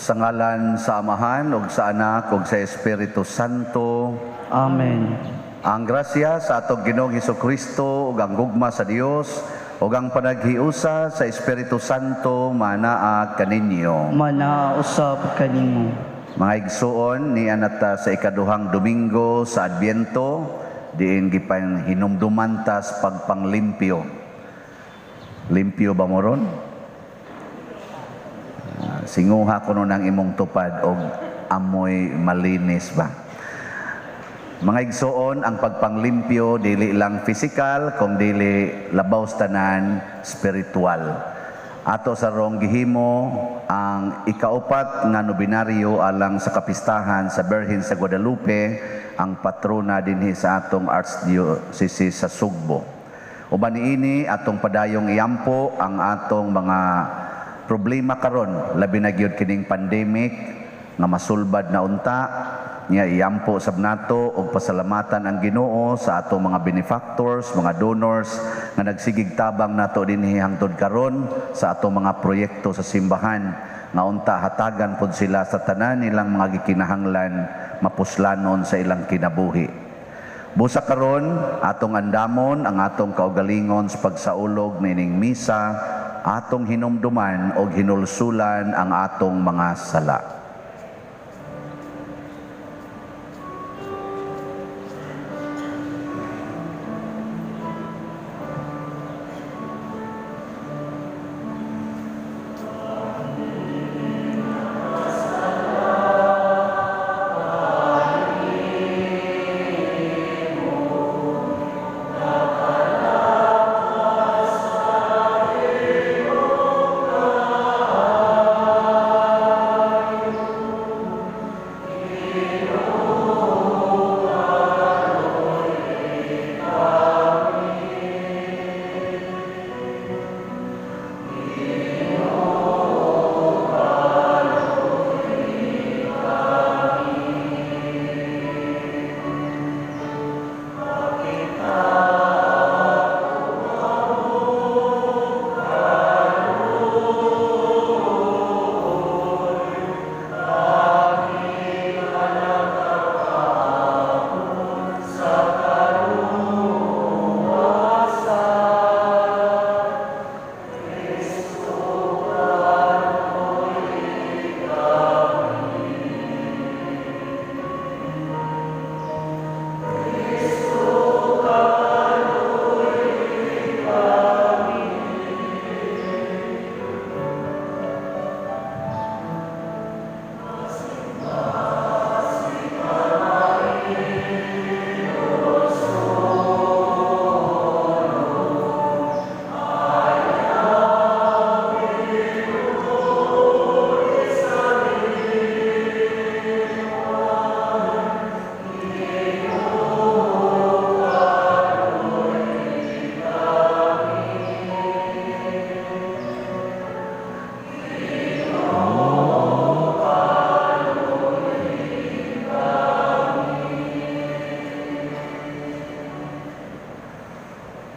Sa ngalan sa Amahan, ug sa Anak, ug sa Espiritu Santo. Amen. Ang grasya sa atong Ginoong Hesukristo, ug ang gugma sa Dios, ug ang panaghiusa sa Espiritu Santo, manaa kaninyo. Manausap kanimo. Mga igsuon, ni anata sa ikaduhang Domingo sa Adbyento, diin gipan hinumdumantas pagpanglimpyo. Limpyo ba mo ron? Singuha ko nun ang imong tupad og amoy malinis ba? Mga igsuon, ang pagpanglimpyo dili lang physical, kung dili labaw tanan spiritual. Ato sa rong gihimo ang ikaupat nga nobinaryo alang sa kapistahan sa Birhen sa Guadalupe, ang patrona dinhi sa atong Archdiocese sa Sugbo. Uban niini atong padayong iampo ang atong mga problema karon, labi na gyud kining pandemic nga masulbad na unta, niya iampo sab nato og pasalamatan ang Ginoo sa atong mga benefactors, mga donors nga nagsigig tabang nato dinhi hangtod karon sa atong mga proyekto sa simbahan nga unta hatagan pud sila sa tanan nilang mga gikinahanglan mapuslanon sa ilang kinabuhi. Busa karon atong andamon ang atong kaugalingon sa pagsaulog nining misa, atong hinumduman o hinulsulan ang atong mga sala.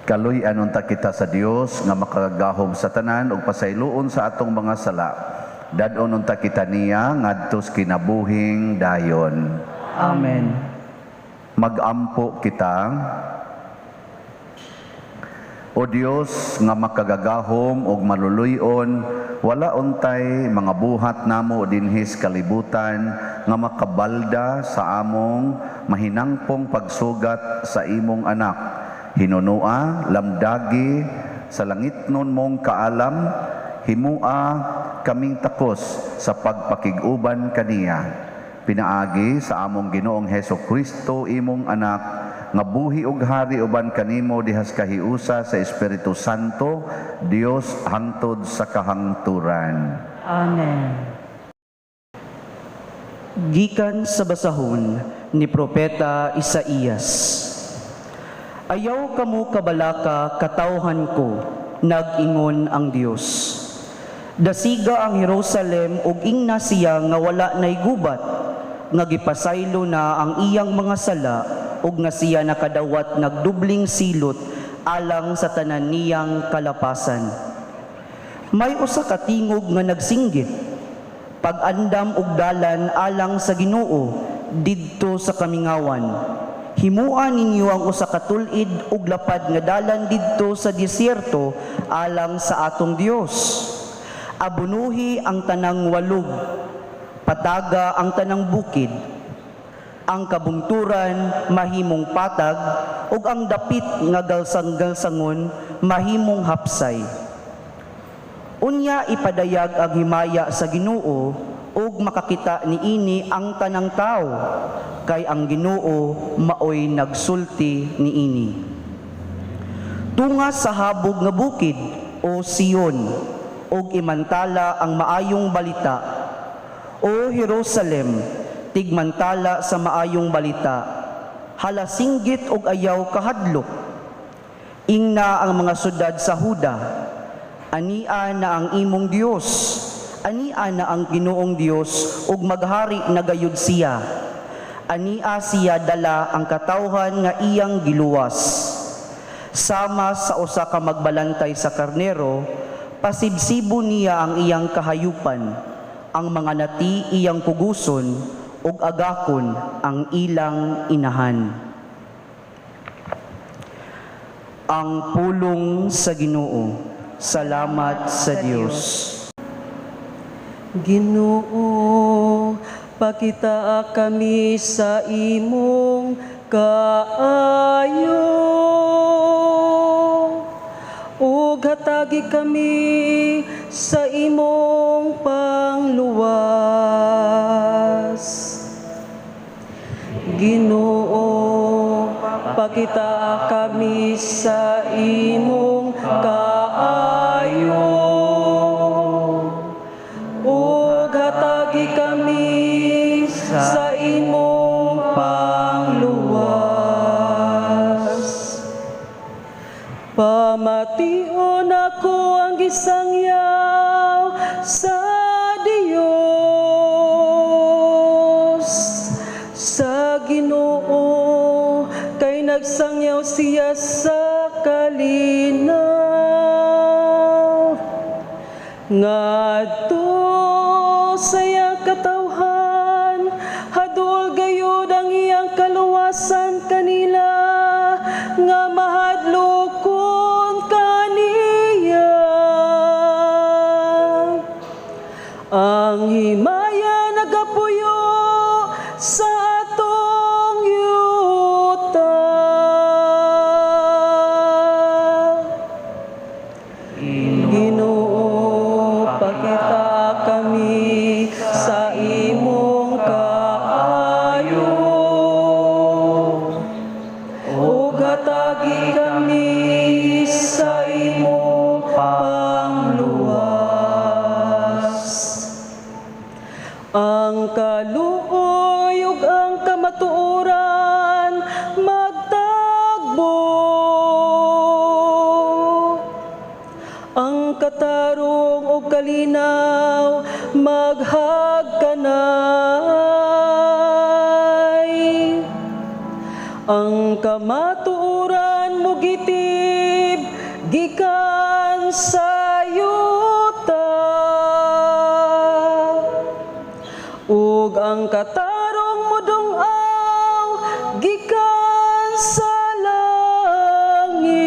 Kaluy-an unta kita sa Dios nga makagahom sa tanan ug pasayloon sa atong mga sala. Dadon unta kita niya ngadto sa kinabuhing dayon. Amen. Magampo kita. O Dios nga makagagahom ug maluluy-on, wala untay mga buhat namo dinhi sa kalibutan nga makabalda sa among mahinangpong pagsugat sa imong anak. Hinunua, lamdagi, sa langitnon mong kaalam, himua kaming takos sa pagpakiguban kaniya. Pinaagi sa among Ginoong Hesukristo imong anak, nga buhi ug hari uban kanimo dihas kahiusa sa Espiritu Santo, Dios hangtod sa kahangturan. Amen. Gikan sa basahon ni Propeta Isaías. Ayaw kamo kabalaka katawhan ko, nag-ingon ang Dios. Dasiga ang Jerusalem ug ingna siya nga wala nay gubat, nga gipasaylo na ang iyang mga sala ug nga siya nakadawat nagdubling silot alang sa tanan niyang kalapasan. May usa ka tingog nga nagsinggit, pag-andam ug dalan alang sa Ginoo didto sa kamingawan. Himuan ninyo ang usa ka tul-id ug lapad nga dalan didto sa disyerto alang sa atong Dios. Abunuhi ang tanang walog, pataga ang tanang bukid, ang kabungturan mahimong patag ug ang dapit nga galsang-galsangon mahimong hapsay. Unya ipadayag ang himaya sa Ginoo ug makakita niini ang tanang tao, kay ang Ginoo maoy nagsulti niini. Tunga sa habog nga bukid o Sion ug imantala ang maayong balita. O Jerusalem, tigmantala sa maayong balita, halasinggit og ayaw kahadlok. Ingna ang mga syudad sa Huda, ania na ang imong Dios, ania na ang Ginoong Dios ug maghari na gayud siya. Ania siya dala ang katawhan nga iyang giluwas. Sama sa usa ka magbalantay sa karnero, pasibsibo niya ang iyang kahayupan, ang mga nati iyang kuguson ug agakon ang ilang inahan. Ang pulong sa Ginoo. Salamat sa Dios. Ginoo, pakita kami sa imong kaayo. Ug hatagi kami sa imong pangluwas. Ginoo, pakita kami sa imong kaayo. Ug hatagi kami sa imong pangluwas. Pamation ako ang gisangyaw sa Dios, sa Ginoo, kay nagsangyaw siya sa kalinaw. Ngadto sa iyang katawhan, hadul gayud ang iyang kaluwasan kanila, nga mahadlokon kaniya. Ang himaya nagapuyo sa atong yuta. Ginoo, pakita kami sa imong kaayo. Ug hatagi kami sa imong pangluwas. Ang kaluoy ug ang kamatuoran magtagbo. Ang katarong ug kalinaw maghagkanay. Ang kamatuoran mo gitib gikan sa yuta. Ug ang katarong mo dung-aw gikan sa langit.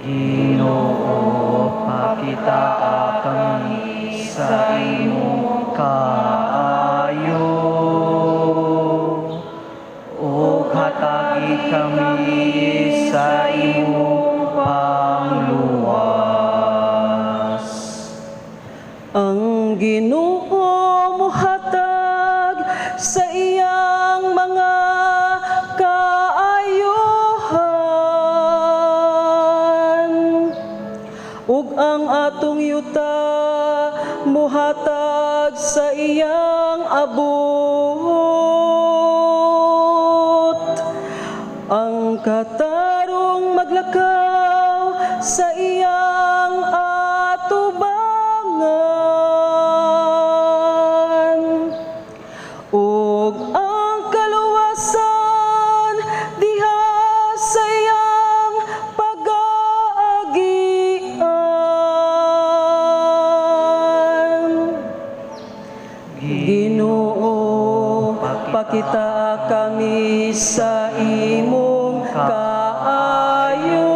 Ginoo, pakita kami sa imong kaayo. Ug hatagi kami sa imong pangluwas. Ang Ginoo mohatag sa iyang mga kaayuhan, ug ang atong yuta mohatag sa iyang abot. Ang katarong maglakaw sa iyang atubangan, ug ang kaluwasan diha sa iyang pag-aagian. Ipakita kami sa imong kaayo,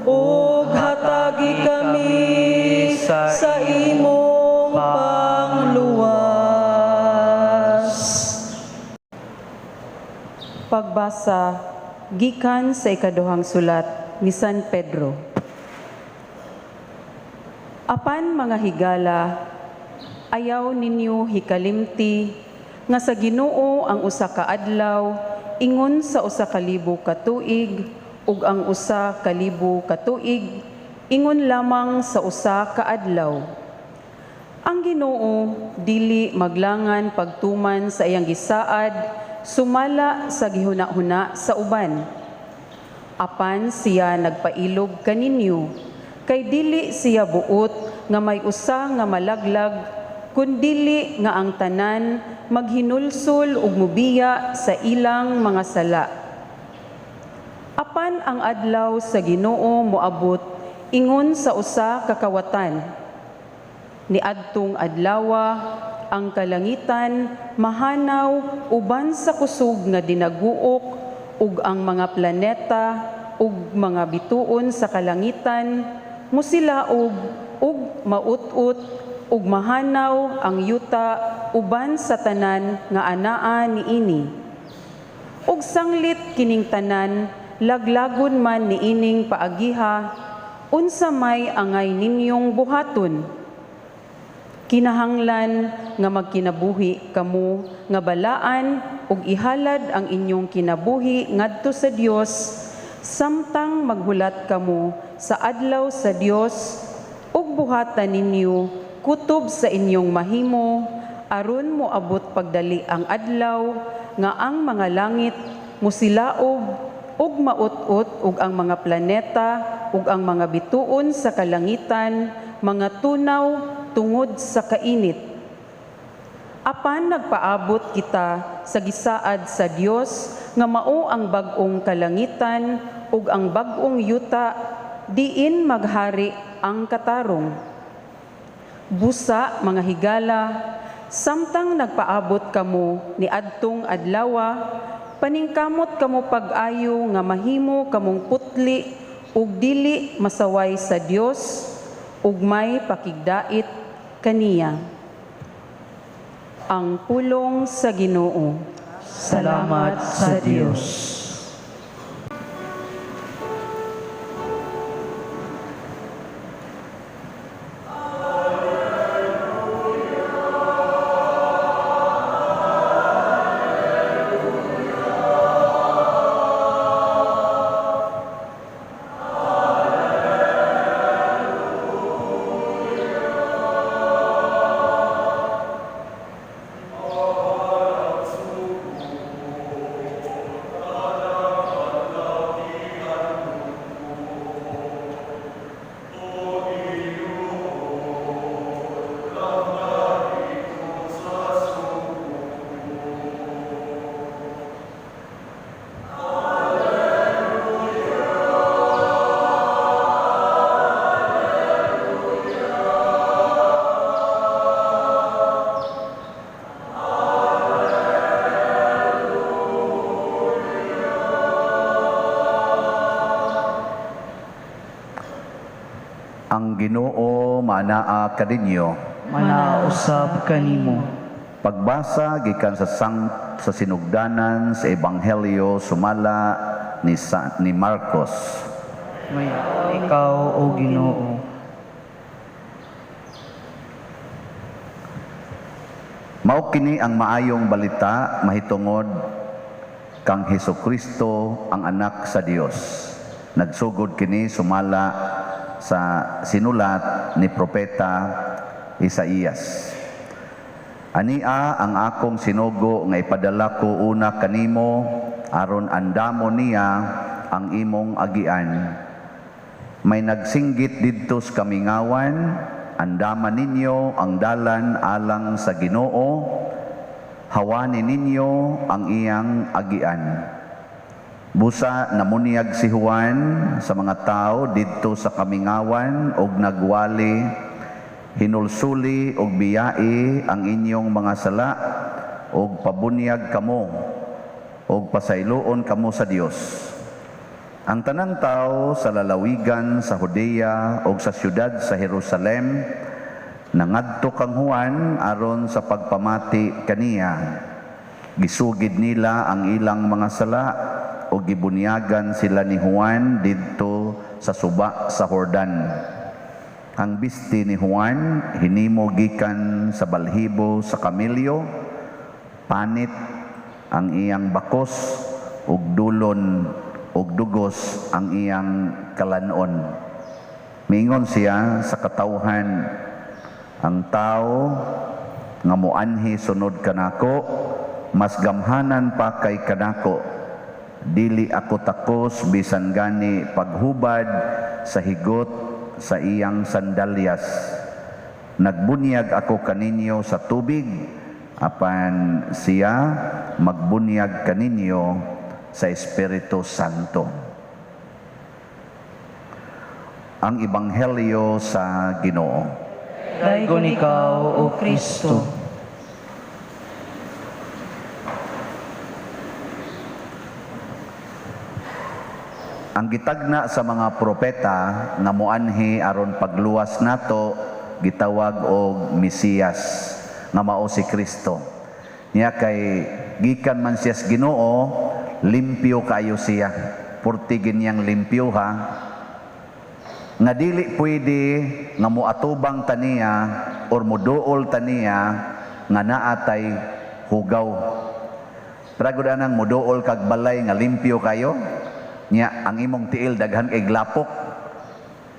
ug hatagi kami sa imong pangluwas. Pagbasa gikan sa ikaduhang sulat ni San Pedro. Apan mga higala, ayaw ninyo hikalimti nga sa Ginoo ang usa ka adlaw ingon sa usa ka libo ka tuig ug ang usa ka libo ka tuig ingon lamang sa usa ka adlaw. Ang Ginoo dili maglangan pagtuman sa iyang gisaad sumala sa gihuna-huna sa uban. Apan siya nagpailog kaninyo, kay dili siya buot nga may usa nga malaglag, kundili nga ang tanan maghinulsol ug mubiya sa ilang mga sala. Apan ang adlaw sa Ginoo moabot ingon sa usa ka kawatan. Niadtong adlawa ang kalangitan mahanaw uban sa kusog nga dinaguok ug ang mga planeta ug mga bituon sa kalangitan musilaog ug maut-ut ug mahanaw ang yuta uban sa tanan nga anaa niini. Ug sanglit kining tanan laglagon man niining paagiha, unsa may angay ninyong buhaton. Kinahanglan nga magkinabuhi kamo nga balaan ug ihalad ang inyong kinabuhi ngadto sa Dios samtang maghulat kamo sa adlaw sa Dios ug buhatan ninyo kutob sa inyong mahimo aron moabot pagdali ang adlaw nga ang mga langit musilaog ug maut-ut ug ang mga planeta ug ang mga bituon sa kalangitan mga tunaw tungod sa kainit. Apan nagpaabot kita sa gisaad sa Dios nga mao ang bag-ong kalangitan ug ang bag-ong yuta diin maghari ang katarong. Busa mga higala, samtang nagpaabot kamo ni adtong adlawa, paningkamot kamo pag-ayo nga mahimo kamong putli ug dili masaway sa Dios ug may pakigdait kaniya. Ang pulong sa Ginoo. Salamat sa Dios. Ang Ginoo manaa kadinyo. Manausab kanimo. Pagbasa gikan sa sinugdanan sa Ebanghelyo sumala ni Marcos. May ikaw o Ginoo. Mao kini ang maayong balita mahitungod kang Hesukristo ang anak sa Dios. Nagsugod kini sumala sa sinulat ni Propeta Isaías. Ania ang akong sinugo nga ipadala ko una kanimo aron andamon niya ang imong agian. May nagsinggit didto sa kamingawan, andaman ninyo ang dalan alang sa Ginoo, hawani ninyo ang iyang agian. Busa namunyag si Juan sa mga tao didto sa kamingawan og nagwali hinulsuli og biyai ang inyong mga sala og pabunyag kamo og pasayloon kamo sa Dios. Ang tanang tao sa lalawigan sa Judea o sa syudad sa Jerusalem nangadto kang Juan aron sa pagpamati kaniya. Gisugid nila ang ilang mga sala o gibunyagan sila ni Juan didto sa suba sa Jordan. Ang bisti ni Juan hinimo gikan sa balhibo sa kamelyo, panit ang iyang bakos ug dulon ug dugos ang iyang kalanon. Mingon siya sa katawhan, ang tao nga moanhi sunod kanako mas gamhanan pa kay kanako. Dili ako takos bisan gani paghubad sa higot sa iyang sandalyas. Nagbunyag ako kaninyo sa tubig, apan siya magbunyag kaninyo sa Espiritu Santo. Ang Ebanghelyo sa Ginoo. Daygon ikaw, O Kristo. Ang gitagna sa mga propeta nga moanhi aron pagluwas nato gitawag og Mesiyas nga mao si Kristo. Niya kay gikan man siya sa Ginoo, limpyo kayo siya. Purtigin niyang limpyo ha. Nga dili pwede nga moatubang taniya or moduol taniya nga naatay hugaw. Pragud anang moduol kag balay nga limpyo kayo. Nya ang imong tiil daghan kay glapok.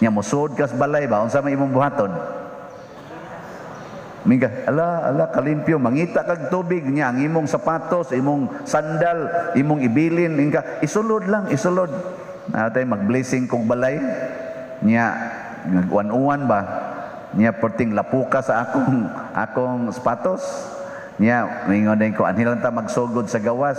Nya mosuod kas balay ba unsa may imong buhaton? Minga, ala kalimpyo, mangita kag tubig nya ang imong sapatos, imong sandal, imong ibilin, inka isulod lang, isulod. Natay mag-blessing kog balay. Nya nagwan-uwan ba? Nya perting lapuka sa akong sapatos. Nya mingon din ko anhilan ta magsugod sa gawas.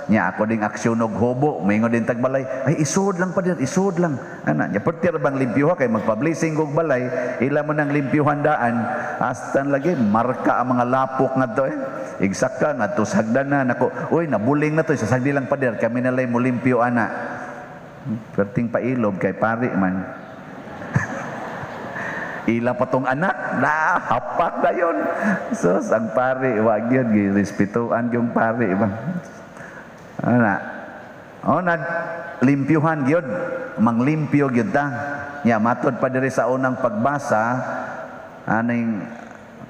Nya ako ding aksyon og hubo, mingon din tagbalay. Ay isud lang pa din, isud lang. Ana, nya pertir bang limpyo kay magpa-blessing og balay, ila mo nang limpyuhan daan, astan lagi marka ang mga lapok ngadto Igsaka ngadto sa hagdanan nako. Uy, nabuling na to sa sagdi lang pader, kami nalay mo limpyo ana. Perting pailob kay pari man. Ila pa tong anak, na hapak na yun. So, ang pari, wag yun, girespetuan yung pari. Limpyuhan yun, manglimpyo yun ta. Matod pa diri sa unang pagbasa, aning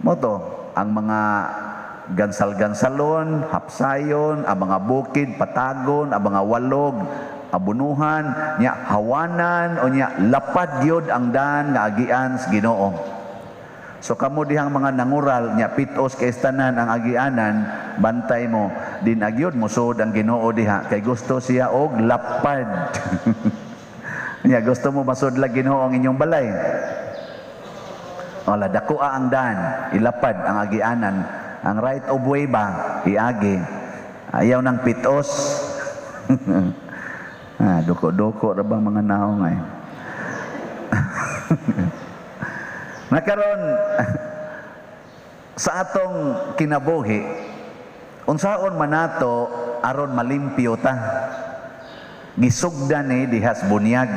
moto, ang mga gansal-gansalon, hapsayon, ang mga bukid, patagon, ang mga walog, abunuhan, nya hawanan o nya lapad gyud ang daan nga agian sa Ginoo. So kamo dihang mga nangural nya pitos kay tanan ang agianan, bantay mo din agyod musod ang Ginoo diha kay gusto siya og lapad. Nya gusto mo masudlag Ginoo ang inyong balay. Wala dako ang daan, ilapad ang agianan, ang right of way ba iagi. Ayaw ng pitos. Doko-doko ra bang mga naong ay. Nakaron sa atong kinabuhi, unsaon man nato aron malimpyo ta? Gisugdan ni dihas bunyag.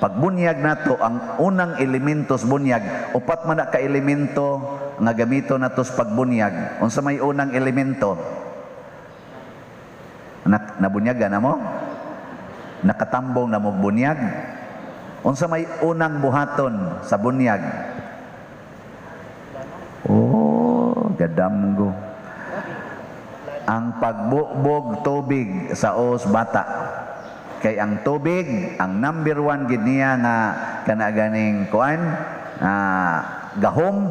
Pagbunyag nato ang unang elementos bunyag, upat man na ka elemento nga gamito nato sa pagbunyag. Unsa may unang elemento? Nabunyagan na mo? Nakatambong na mo bunyag. Unsa may unang buhaton sa bunyag? Gadamgo. Ang pagbubog tubig sa os bata. Kay ang tubig, ang number 1 gid niya nga kana ganing kuan, gahom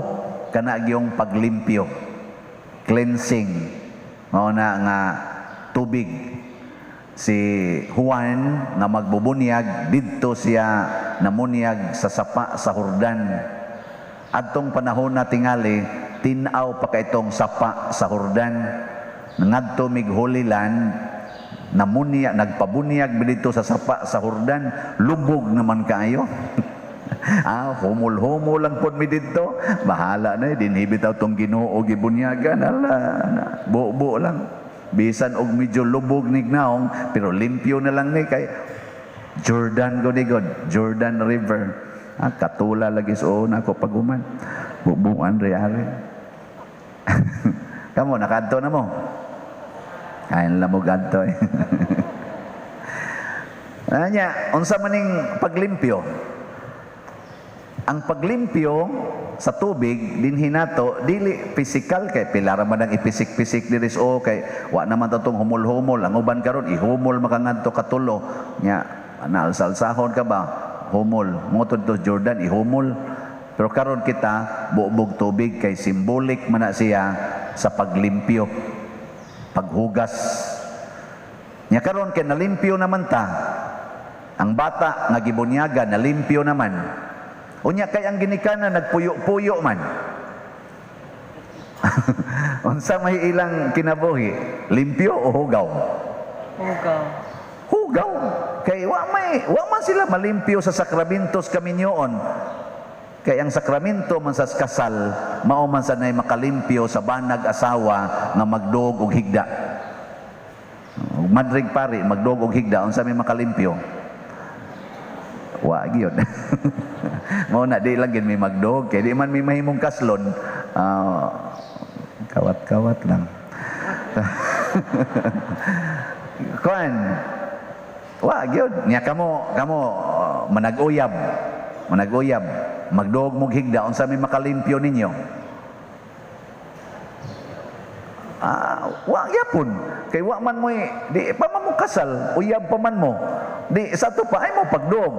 kana gyung paglimpyo. Cleansing. Mao na nga tubig. Si Juan na magbubunyag didto siya namunyag sa sapa sa Jordan. Adtong panahon na tingali tin-aw pa kay itong sapa sa Jordan. Ngadto mig Holy Land, namunyag nagpabunyag didto sa sapa sa Jordan, lubog naman kaayo. Humul-humul lang pod mi didto. Bahala na dinhi bitaw tong Ginoo gibunyagan. Ala, buo lang. Bisan og medyo lubog ni gnaong, pero limpyo na lang ni kay Jordan God, Jordan River. Katula lagi suon ako paguman. Bubuan re-ari. Kamo nakadto na mo. Kain lamog adto eh. Anya, unsa maning paglimpyo? Ang paglimpyo sa tubig dinhi nato dili physical kay pilara man ang ipisik-pisik diri so kay wa naman tatong humul-humul. Ang uban karon ihumol makangadto katulo nya naalsalsahon ka ba humol mo to Jordan ihumol. Pero karon kita buubog tubig kay simbolik man na siya sa paglimpyo, paghugas. Nya karon kay nalimpyo naman ta. Ang bata nga gibunyaga nalimpyo naman. Unya kay ang ginikanan nagpuyo-puyo man. Unsa may ilang kinabuhi? Limpyo o hugaw? Hugaw. Hugaw. Kay wa man sila malimpyo sa sakramentos kaminyoon. Kay ang sakramento man sa kasal mao man sa nay makalimpyo sa banag asawa nga magduog og higda. Madrig pari magduog og higda unsa may makalimpyo? Wa gyud. Mao na di lang gid may magdog kay di man may mahimong kaslon. Kawat-kawat lang. Kuan. Wa gyud nya kamo manag-uyab. Magdog mo higda unsa may makalimpyo ninyo? Wa gyapon kay wa man mo di pa man mo kasal, uyab pa man mo. Di sa to pa ay mo pagdog.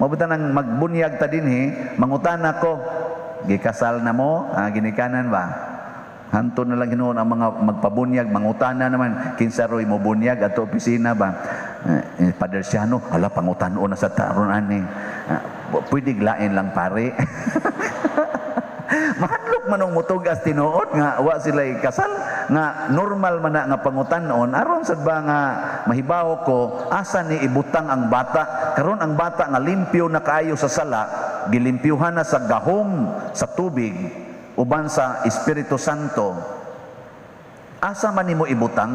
Mabutan nang magbunyag ta dinhi, mangutana ko, gikasal na mo, ginikanan ba? Hanto na lang hinuon ang mga magpabunyag, mangutana naman, kinsa roy mo bunyag ato opisina ba? Father Siano, hala pangutanon na sa taron ani. Pwede glain lang pare. Mahadlok manong mutugas tinuod nga wa sila kasal nga normal man na nga pangutanon aron sad ba nga mahibaw ko asa ni ibutang ang bata karon ang bata nga limpyo na kaayo sa sala gilimpyuhan na sa gahom sa tubig uban sa Espiritu Santo asa man nimo ibutang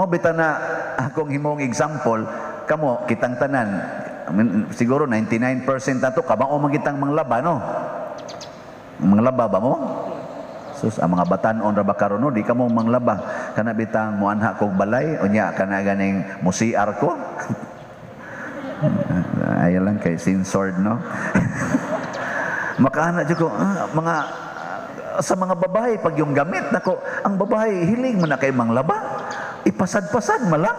bitan na akong himong example kamo kitang tanan siguro 99% nato kabao magitang manglaba no. Manglaba ba mo? Sus, ang mga batanon ra ba karon no, di ka mo manglaba. Kana bitang muanha kog balay unya kana ganing musiar ko. Ay lang kay censored no. Makaana jud ko mga sa mga babae pag yung gamit nako, ang babae hiling man na kay manglaba. Ipasad-pasad mala.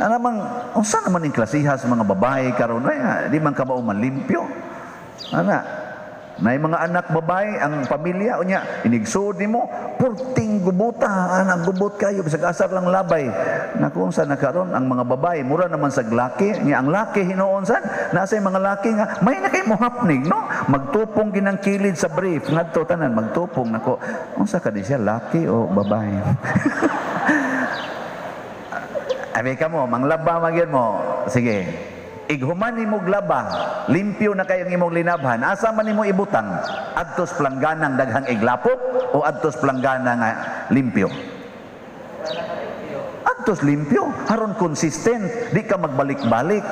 Anamang unsa naman ning klasiha sa mga babae karon ay di man ka mao malimpyo. Ana nay mga anak babae ang pamilya unya inigsud nimo purting gubuta anak gubot kayo bisag asar lang labay naku unsa na karon ang mga babae mura naman sa laki nya ang laki hinuon sad nasa mga laki nga may na kay mohapnig no magtupong ginang kilid sa brief ngadto tanan magtupong nako unsa ka di siya laki o babae. Abi kamo manglaba magyud mo sige. Ighuman nimo glaba, limpyo na kayong imong linabhan. Asa man nimo ibutang? Adtos plangganang daghang iglapot o adtos planggana nga limpyo? Adtos limpyo, haron consistent, di ka magbalik-balik.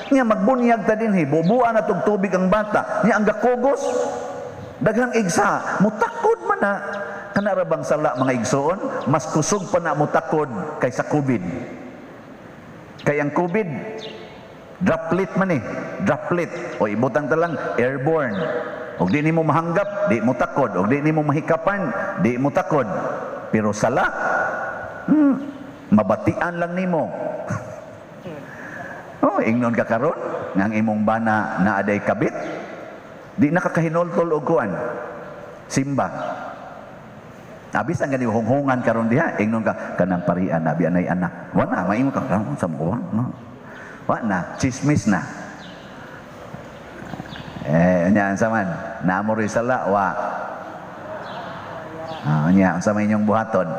Nya magbunyag ta dinhi, bubuan na tog tubig ang bata. Nya ang gakugos, daghang igsa, mutakod man na. Kana ra bang sala mga igsoon, mas kusog pa na mutakod kaysa COVID. Kay ang COVID droplet man droplet o ibutang talang airborne og di nimo mahanggap di mo takod og di nimo mahikapan di mo takod pero sala mabatian lang nimo. Ingnon ka karon nga ang imong bana na aday kabit di nakakahinultol og kuan simba abis ang gani hunghungan karon diha ingnon ka kanang parian abi anay anak wala maimo ka sa mo no. Wa na, chismis na. Nya sa man, naamor sala wa. Nya sa may inyong buhaton.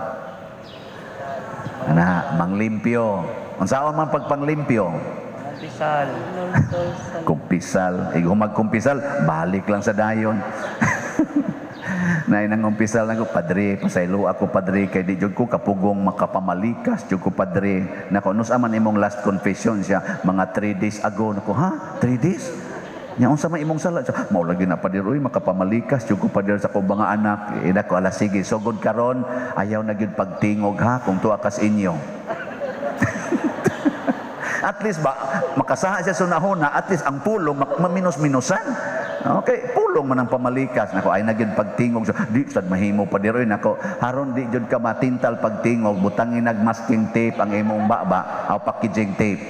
Ana, manglimpyo. Unsaon man pagpanglimpyo? Pisal. Kumpisal. Magkumpisal, balik lang sa dayon. Na inang umpisal na ko, padre, pasaylo ako padre, kay di jud ko kapugong makapamalikas, jud ko padre. Nako, nus aman imong last confession siya, mga 3 days ago. Nako, ha? 3 days? Nya unsa man imong sala? Mao lagi na padre, uy, makapamalikas, jud ko padre sa ko mga anak. Ina ko, ala sige, sugod karon, ayaw na gyud pagtingog ha, kung tuwa kas inyo. At least ba, makasaha siya sunahon na, at least ang pulong, maminus-minusan. Okay, pulong man ang pamalikas. Nako, ay nagyud pagtingog. So, di sad mahimo pa diroy. Nako, haron di jud ka matintal pagtingog. Butangin masking tape ang imong baba, o packaging tape.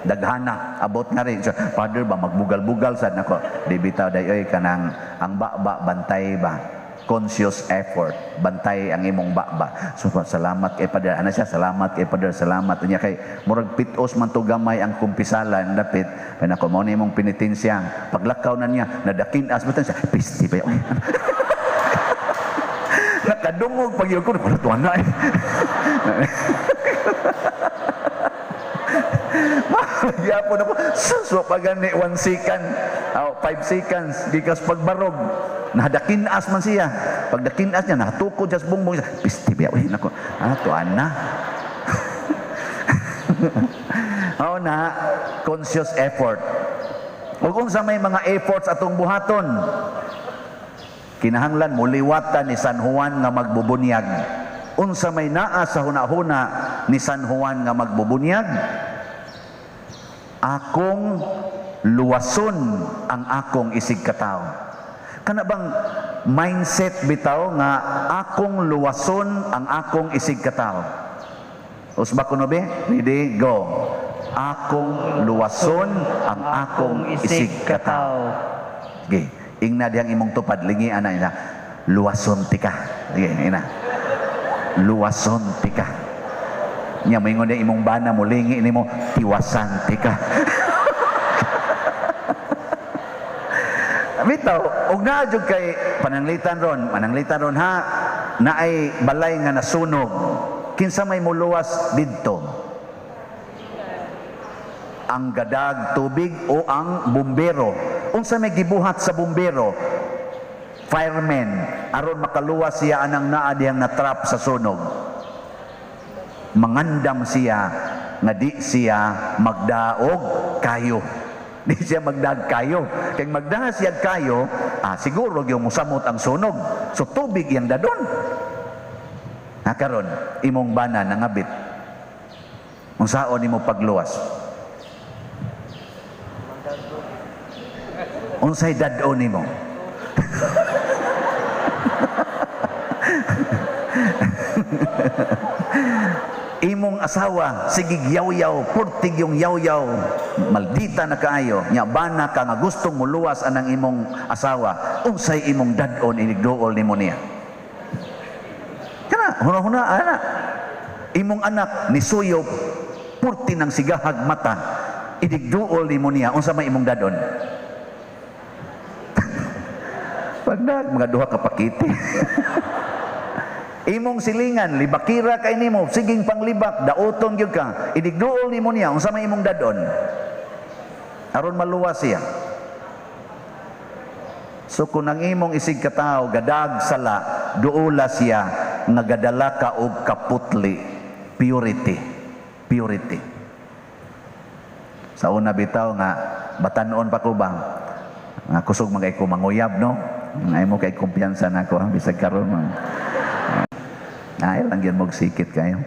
Daghana, abot nga rin. So, Father ba, magbugal-bugal sad. Nako, di bitaw dayoy kanang ang baba, bantay ba? Conscious effort, bantay ang imong baba. So salamat kay Padre, ana siya, salamat kay Padre, salamat niya kay murag pitos man to gamay ang kumpisalan dapit kay nako mao ni imong penitensya. Paglakaw na niya, nadakin-as batan siya, pisti ba yun? Nakadungog pag yun ko, wala tuwan na eh. Magyapon ako, so pag gani 1 second, 5 seconds, gikas pagbarog, nadakin-as man siya. Pag dakin-as niya, natukod siya sa bungbong siya, pisti ba, uy, nako, tuwan na. Oo na, conscious effort. Kung unsa may mga efforts atong buhaton, kinahanglan muliwatan ni San Juan nga magbubunyag. Unsa may naa sa hunahuna ni San Juan nga magbubunyag, akong luwason ang akong isig katao. Kana bang mindset bitaw nga akong luwason ang akong isig katao? Usba ko no be? Ready? Go. Akong luwason ang akong isig katao. Okay. Ingna diyang imong tupad, lingi ana ina. Luwason tika. Okay, ina. Luwason tika. Nya moingon dia imong bana mo lingi nimo tiwasan tika. Bitaw, og naa jud kay pananglitan ron ha, naay balay nga nasunog. Kinsa may muluwas didto? Ang gadag tubig o ang bumbero? Unsa may gibuhat sa bumbero? Fireman, aron makaluwas siya anang naa diyang natrap sa sunog. Mangandam siya nga di siya magdaog kayo. Di siya magdaog kayo. Kaya magdaog siya kayo, siguro yung musamot ang sunog. So tubig yung dadon. Karon imong bana nangabit. Unsaon nimo pagluwas? Unsay dadon nimo? Imong asawa sige yaw-yaw, purtig yung yaw-yaw, maldita na kaayo, nya bana ka nga gustong muluwas anang imong asawa, unsay imong dadon inigduol nimo niya? Kana huna-huna ana, imong anak ni suyop, purti ng sigahag mata, inigduol nimo niya, unsa may imong dadon? Pagdag mga duha ka pakiti. Imong silingan, libakira kay nimo, siging panglibak, daoton gyud ka, idigduol nimo niya, unsa may imong dadon? Aron maluwas siya. So kung ang imong isig katao, gadag sala, duula siya, nga gadala ka og kaputli, purity. Purity. Sa una bitaw nga, batanon pa ko ba? Nga kusog magay ko manguyab, no? Ngay mo kay kumpiyansa na ko, bisag karon mo. Ay, lang yan magsikit kayo.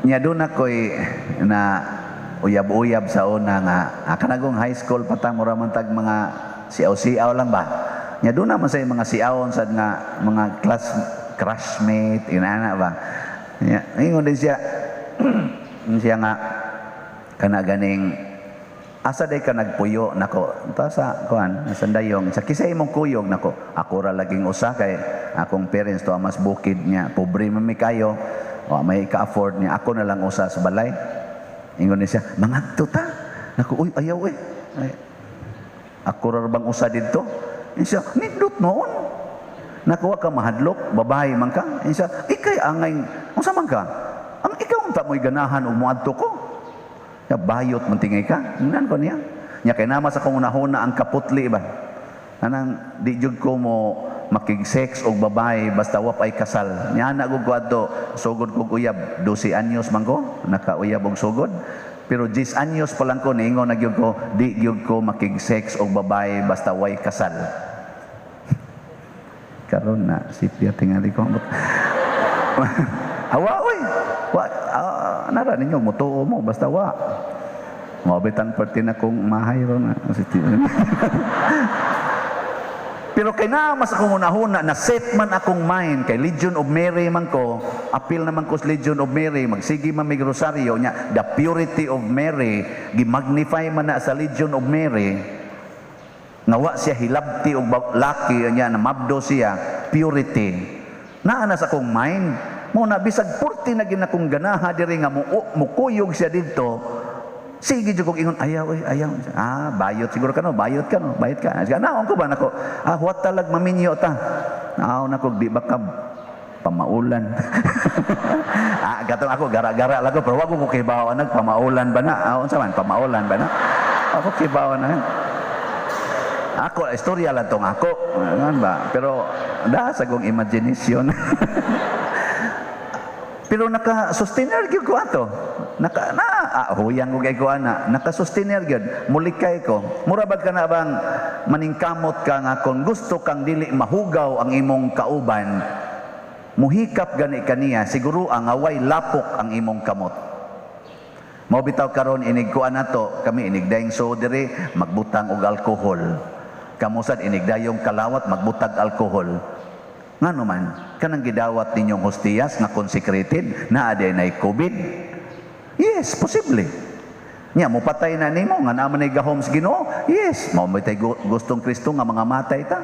Nya doon ako'y na uyab-uyab sa una nga, kanagong high school patang muramantag mga siaw-siaw lang ba? Nya doon naman sa mga siawon sa nga mga crushmate, inana ba? Nya, ingon din siya, siya nga, kanaganing, asa day ka nagpuyo nako ta sa kuan sa dayong sa kisay imong kuyog nako ako ra laging usa kay akong parents to mas bukid niya pobre man mi kayo o may ka-afford niya ako na lang usa sa balay ingon ni siya mangadto ta nako uy ayaw ay ako ra bang usa didto siya nindot noon nakuha ka mahadlok babae man ka siya ikay angay unsa man ka ang ikaw unta mo'y ganahan og moadto ko bayot man tingay ka. Nan ko niya. Nya kay nama sa kong unahuna ang kaputli ba. Anang di jud ko mo makig-sex og babae basta wa pay kasal. Nya na gud ko adto sugod ko uyab 12 anyos man ko nakauyab og sugod. Pero 10 anyos pa lang ko niingon na gyud ko di gyud ko makig-sex og babae basta way kasal. Karon na si Pia tingali ko. Hawa oy. Wa nara ninyo mutuo mo basta wa. Mabitan perti na kong mahay ron na. Pero kay na mas akong unahuna na set man akong mind kay Legion of Mary man ko, appeal naman ko sa Legion of Mary, magsigi man mig rosaryo nya, the purity of Mary, gi-magnify man na sa Legion of Mary. Nawa siya hilabti og laki nya na mabdo siya, purity. Naa sa akong mind, mo na bisag 40 na gid akong ganaha diri nga mukuyog siya didto. Sige jud kog ingon ayaw. Bayot siguro ka no, bayot ka. Naon ko ba nako? What talag maminyo ta. Naon nako di ba ka pamaulan. Gatong ako gara-gara lago pero wag ko kibaw nag pamaulan ba na? Unsa man pamaulan ba na? Ako kibaw na. Ako istorya lang tong ako. Ngan ba? Pero sa kong imagination. Pero naka-sustainer gyud ko ato. Huyang ko kay ko ana. Naka-sustainer gyud. Mulikay ko. Murabag ka na bang maningkamot ka nga kung gusto kang dili mahugaw ang imong kauban, muhikap gani kaniya, siguro ang away lapok ang imong kamot. Mao bitaw karon inigkuan nato, kami inigdayong so diri magbutang og alkohol. Kamusad inigdayong kalawat magbutag alkohol. Ngano man, kanang gidawat ninyong hostiyas na consecrated na aday na COVID? Yes, posible. Nya mo patay na nimo nga naman ay gahom sa Ginoo? Yes, mao tay gustong Kristo nga mga matay ta.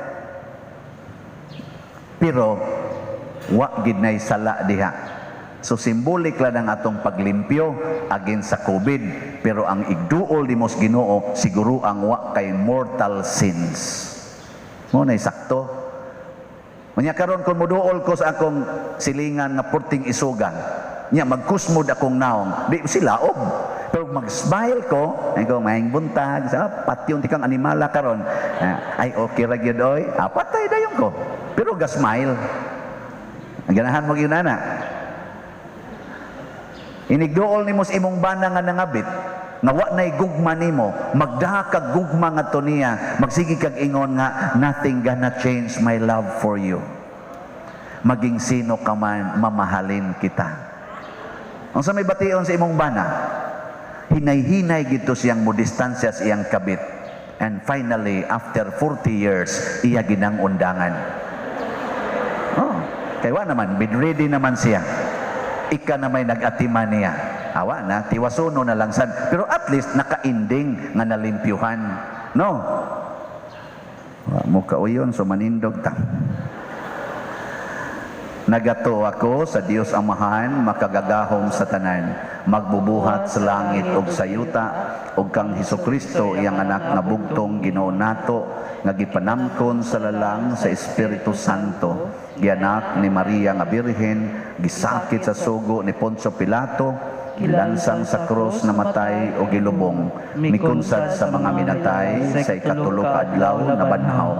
Pero wa gid nay sala diha. So simbolik lang ang atong paglimpyo against sa COVID, pero ang igduol nimo sa Ginoo siguro ang wa kay mortal sins. Mo nay sakto. Unya karon kung muduol ko sa akong silingan nga purting isugan, nya magkusmod akong naong, di silaob. Pero mag-smile ko, ay ko maing buntag, sa patyon tikang animala karon. Ay okay ra gyud oy, patay dayon ko. Pero ga-smile. Ang ganahan mo gyud ana. Inigduol nimo sa imong bana nga nangabit, nga wa nay gugma nimo, magdaha kag gugma ngadto niya, magsigi kag ingon nga nothing gonna change my love for you. Maging sino ka man, mamahalin kita. Ang sa may bation sa imong bana, hinay-hinay gito siyang modistansya sa iyang kabit. And finally, after 40 years, iya ginang undangan. Kaya wa naman, bedready naman siya. Ika na may nag-atiman niya. Awa na, tiwasuno na lang sad. Pero at least naka-ending nga nalimpyuhan. No? Mo kauyon, so manindog ta. Nagato ako sa Dios Amahan, makagagahom sa tanan, magbubuhat sa langit ug sa yuta, ug kang Hesukristo iyang anak nga bugtong Ginoo nato, nga gipanamkon sa lalang sa Espiritu Santo, gianak ni Maria nga Birhen, gisakit sa sugo ni Poncio Pilato, gilansang sa krus na matay o gilubong, mikunsad sa mga minatay sa ikatulo ka adlaw na banhaw,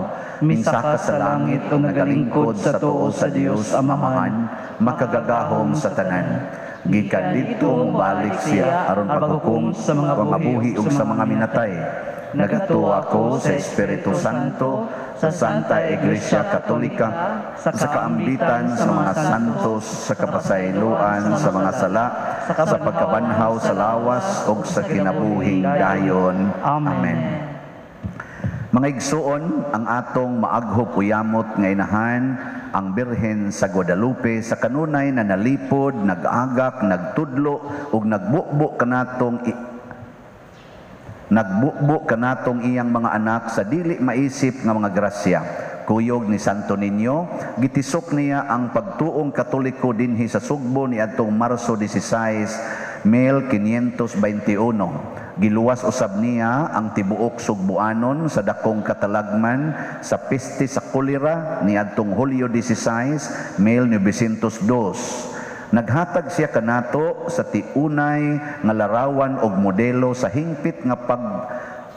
minsaka sa langit o nagalingkod sa tuo sa Dios Amahan, makagagahom sa tanan. Gikan dito mubalik siya aron paghukom sa mga mabuhi ug sa mga minatay. Nagato ako sa Espiritu Santo, sa Santa Iglesia Katolika, sa kaambitan sa mga santos, sa kapasayloan, sa mga sala, sa pagkabanhaw sa lawas, o sa kinabuhing dayon. Amen. Mga igsuon, ang atong maaghop uyamot nga inahan, ang Birhen sa Guadalupe, sa kanunay na nalipod, nag-agak, nagtudlo, ug nagbukbo kanatong iyang mga anak sa dili maisip nga mga grasya. Kuyog ni Santo Niño, gitisok niya ang pagtuong Katoliko dinhi sa Sugbo ni atong Marso 16, 1521. Giluwas usab niya ang tibuok Sugboanon sa dakong katalagman sa peste sa kolera ni adtong Hulyo 16, 1902. Naghatag siya kanato sa tiunay nga larawan og modelo sa hingpit nga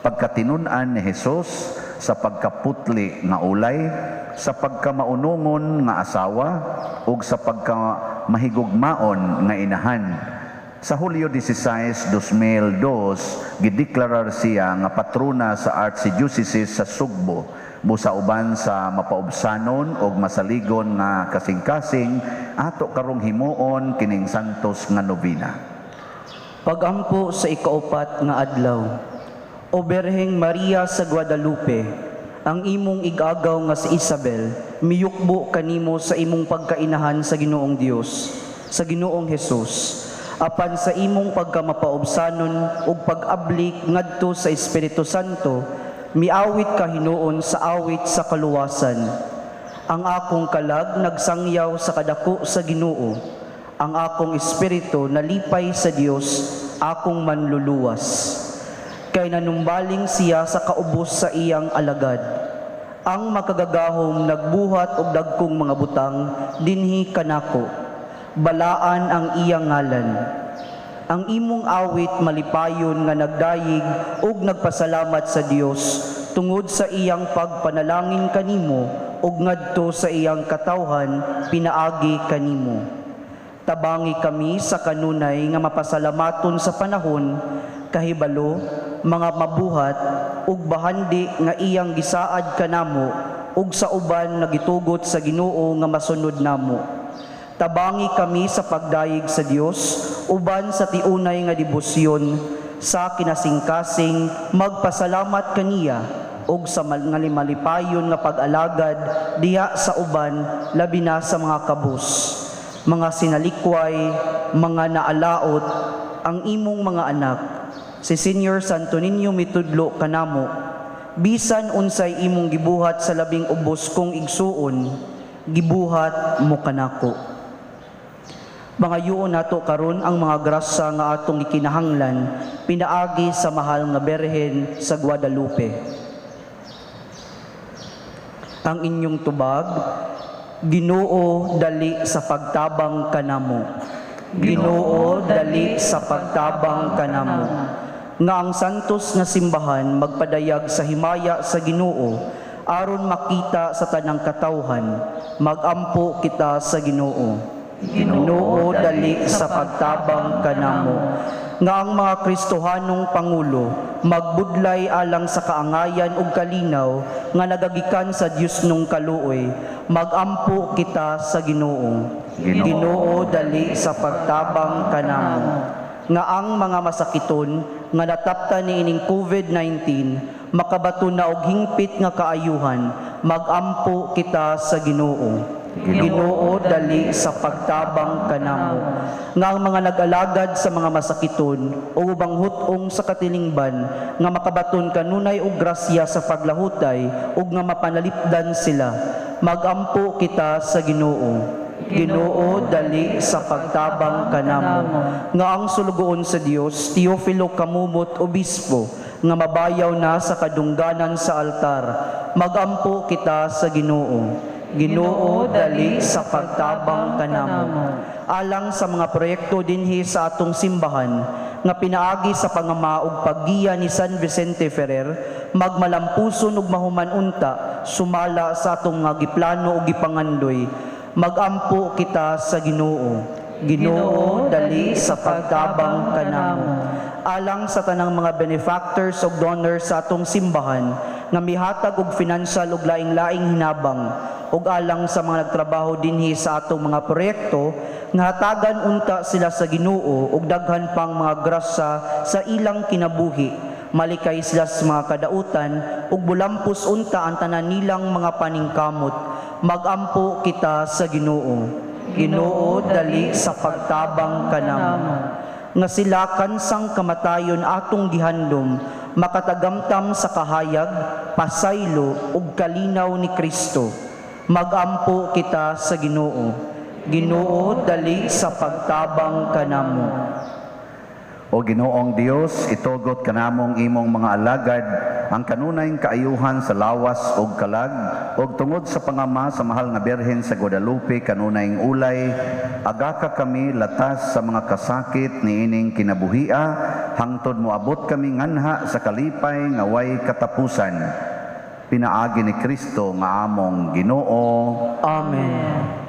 pagkatinun-an ni Hesus, sa pagkaputli nga ulay, sa pagkamaunungon nga asawa, ug sa pagkamahigugmaon nga inahan. Sa Hulyo 16, 2002, gideklarar siya nga patrona sa Archdiocese sa Sugbo, busa uban sa mapaubsanon og masaligon nga kasing-kasing ato karong himuon kining santos nga nobina. Pagampo sa ikaupat nga adlaw. O Berheng Maria sa Guadalupe, ang imong igagaw nga si Isabel, miyukbo kanimo sa imong pagkainahan sa Ginoong Dios, sa Ginoong Hesus, apan sa imong pagkamapaubsanon ug pag-ablik ngadto sa Espiritu Santo, miawit ka hinuon sa awit sa kaluwasan. Ang akong kalag nagsangyaw sa kadako sa Ginoo, ang akong espiritu nalipay sa Dios, akong manluluwas. Kay nanumbaling siya sa kaubos sa iyang alagad. Ang makagagahom nagbuhat og dagkong mga butang dinhi kanako. Balaan ang iyang ngalan. Ang imong awit malipayon nga nagdayig ug nagpasalamat sa Dios tungod sa iyang pagpanalangin kanimo ug ngadto sa iyang katawhan pinaagi kanimo. Tabangi kami sa kanunay nga mapasalamaton sa panahon, kahibalo, mga mabuhat, ug bahandi nga iyang gisaad kanamo, ug sa uban nagitugot sa Ginoo nga masunod namo. Tabangi kami sa pagdayig sa Dios, uban sa tiunay nga debosyon, sa kinasing-kasing magpasalamat kaniya, ug sa malipayon nga pag-alagad diha sa uban, labi na sa mga kabus. Mga sinalikway, mga naalaot, ang imong mga anak, si Senior Santo Niño mitudlo kanamo, bisan unsay imong gibuhat sa labing ubos kong igsuon, gibuhat mo kanako. Mga nato karon ang mga grasya nga atong gikinahanglan, pinaagi sa mahal nga Berhen sa Guadalupe. Ang inyong tubag, Ginoo dali sa pagtabang kanamo. Ginoo dali sa pagtabang kanamo. Nga ang santos nga simbahan magpadayag sa himaya sa Ginoo aron makita sa tanang katawhan, magampo kita sa Ginoo. Ginoo dali sa pagtabang kanamo. Nga ang mga Kristohanong Pangulo magbudlay alang sa kaangayan ug kalinaw nga nagagikan sa Dios nung kaluoy, magampo kita sa Ginoo. Ginoo dali sa pagtabang kanamo. Nga ang mga masakiton nga nataptan niining COVID-19 makabato na og hingpit nga kaayuhan, magampo kita sa Ginoo. Ginoo dali sa pagtabang kanamo. Nga ang mga nag-alagad sa mga masakiton o ubang hutong sa katilingban nga makabaton kanunay og grasya sa paglahutay ug nga mapanalipdan sila, magampo kita sa Ginoo. Ginoo dali sa pagtabang kanamo. Nga ang sulugoon sa Dios, Teofilo Kamumot Obispo, nga mabayaw na sa kadungganan sa altar, magampo kita sa Ginoo. Ginoo dali sa pagtabang kanamo. Alang sa mga proyekto dinhi sa atong simbahan nga pinaagi sa pangama ug paggiya ni San Vicente Ferrer, magmalampuson ug mahuman unta sumala sa atong nga giplano ug gipangandoy, magampo kita sa Ginoo. Ginoo dali sa pagtabang kanamo. Alang sa tanang mga benefactors ug donors sa atong simbahan nga mihatag og financial ug laing-laing hinabang, ug alang sa mga nagtrabaho dinhi sa atong mga proyekto nga hatagan unta sila sa Ginoo ug daghan pang mga grasya sa ilang kinabuhi, malikay sila sa mga kadautan ug bulampos unta ang tanan nilang mga paningkamot, magampo kita sa Ginoo. Ginoo dali sa pagtabang kanamo. Nga silakan sang kamatayon atong gihandom, makatagamtam sa kahayag, pasaylo ug kalinaw ni Kristo, magampo kita sa Ginoo. Ginoo dali sa pagtabang kanamo. O Ginoong Dios, itugot kanamong imong mga alagad ang kanunayng kaayuhan sa lawas ug kalag ug tungod sa pangama sa mahal nga Birhen sa Guadalupe kanunayng ulay, agaka kami latas sa mga kasakit niining kinabuhia hangtod moabot kami nganha sa kalipay nga way katapusan. Pinaagi ni Kristo nga among Ginoo. Amen.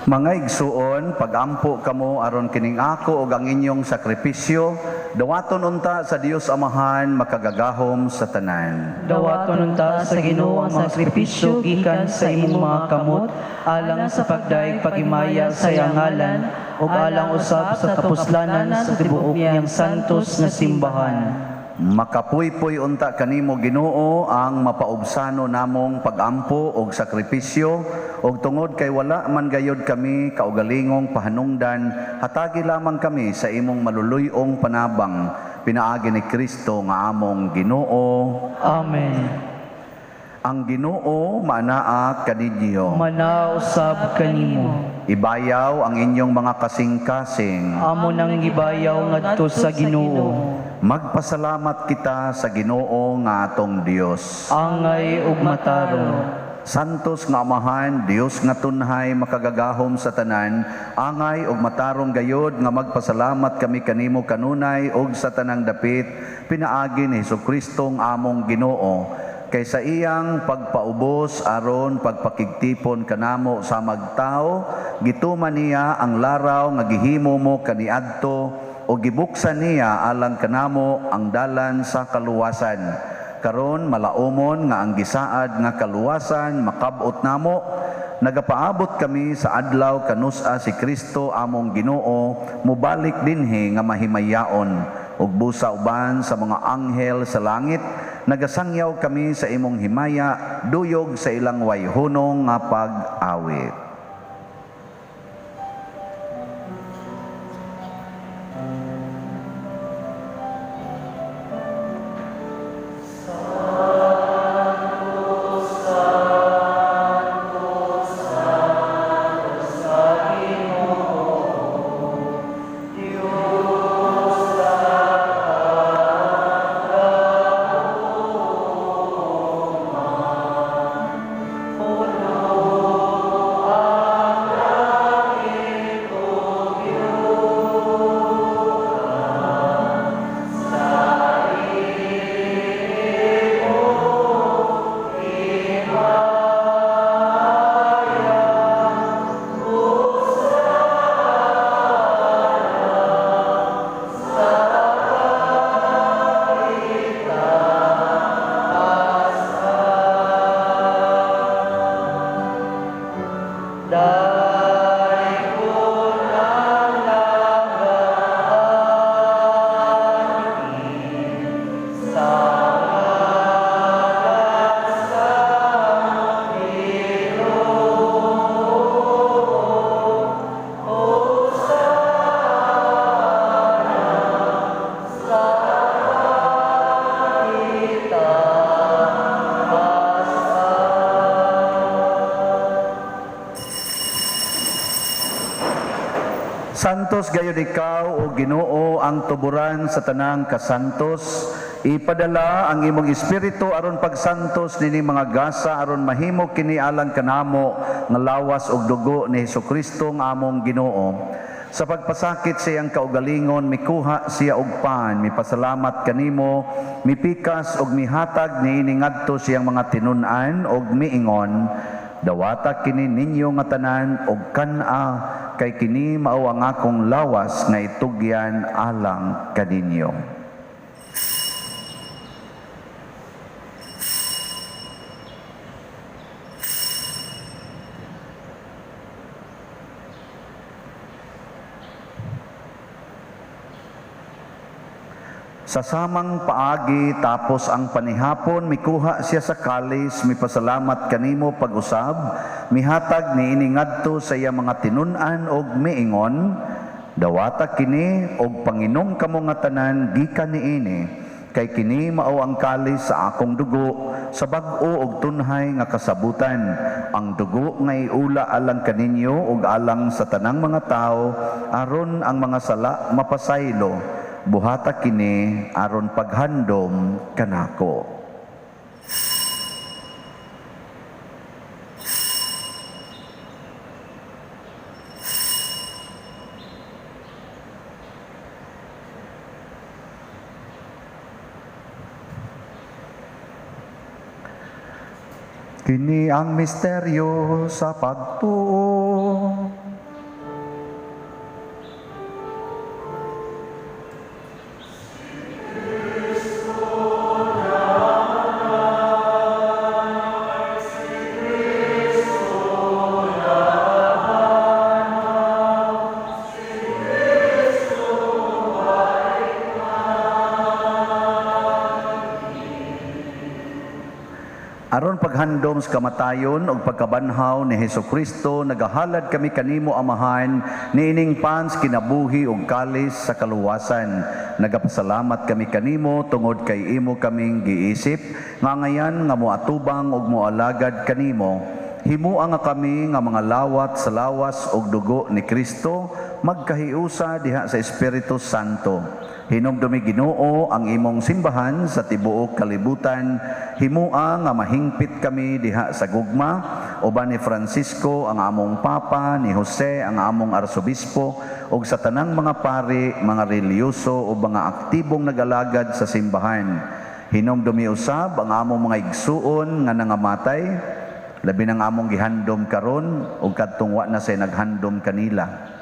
Mga igsuon, pagampo kamo aron kining ako ug ang inyong sakripisyo, dawaton unta sa Dios Amahan makagagahom sa tanan. Dawaton unta sa Ginoo ang sakripisyo gikan sa imong mga kamot alang sa pagdaig pagimaya sa iyang ngalan ug alang usab sa kapuslanan sa tibuok niyang santos nga simbahan. Makapuypoy unta kanimo Ginoo ang mapaubsano namong pagampo ug sakripisyo ug tungod kay wala man gayud kami kaugalingong pahanungdan, hatagi lamang kami sa imong maluluyong panabang. Pinaagi ni Kristo nga among Ginoo. Amen. Ang Ginoo manaa kaninyo. Manausab kanimo. Ibayaw ang inyong mga kasing-kasing. Amo nang gibayaw ngadto sa Ginoo. Magpasalamat kita sa Ginoo nga atong Dios. Angay ug matarong. Santos nga Amahan, Dios nga tunhay makagagahom sa tanan, angay ug matarong gayod nga magpasalamat kami kanimo kanunay ug sa tanang dapit, pinaagi ni Hesukristo nga among Ginoo. Kay sa iyang pagpaubos aron pagpakigtipon kanamo sa magtao, gituman niya ang laraw nga gihimo mo kaniadto o gibuksan niya alang kanamo ang dalan sa kaluwasan. Karon malaumon nga ang gisaad nga kaluwasan makab-ot namo, nagapaabot kami sa adlaw kanusa si Kristo among Ginoo, mubalik dinhi nga mahimayaon ug busa uban sa mga anghel sa langit, nagasangyaw kami sa imong himaya, duyog sa ilang wayhunong nga pag-awit. Santos gayud ikaw o Ginoo ang tuburan sa tanang kasantos. Ipadala ang imong espiritu aron pagsantos nini mga gasa aron mahimo kini alang kanamo nga lawas ug dugo ni Hesukristo nga among Ginoo. Sa pagpasakit sa iyang kaugalingon, mikuha siya og pan, mipasalamat kanimo, mipikas og mihatag niini ngadto siyang mga tinun-an og miingon, dawata kini ninyo nga tanan og kana kay kini mao ang akong lawas nga itugyan alang kaninyo. Sa samang paagi tapos ang panihapon, mikuha siya sa kalis, mipasalamat kanimo pag-usab, mihatag ni iningadto sa iya mga tinun-an og miingon, dawata kini og panginom kamo nga tanan gikan niini, kay kini mao ang kalis sa akong dugo, sa bag-o og tunhay nga kasabutan. Ang dugo nga iula alang kaninyo ug alang sa tanang mga tao, aron ang mga sala mapasaylo. Buhata kini aron paghandom kanako. Kini ang misteryo sa pagtuo. Aron paghandom sa kamatayon ug pagkabanhaw ni Hesukristo, nagahalad kami kanimo Amahan, niining pans kinabuhi ug kalis sa kaluwasan. Nagapasalamat kami kanimo tungod kay imo kaming giisip, nga ngayan nga moatubang ug moalagad kanimo. Himuang nga kami nga mga lawat sa lawas ug dugo ni Kristo, magkahiusa diha sa Espiritu Santo. Hinumdumi Ginoo ang imong simbahan sa tibuok kalibutan. Himua nga mahingpit kami diha sa gugma, uban ni Francisco ang among Papa, ni Jose ang among Arsobispo, ug sa tanang mga pari, mga reliyoso o mga aktibong nagalagad sa simbahan. Hinumdumi usab ang among mga igsuon nga nangamatay, labi ng among gihandom karon ug kadtong wa na say naghandom kanila.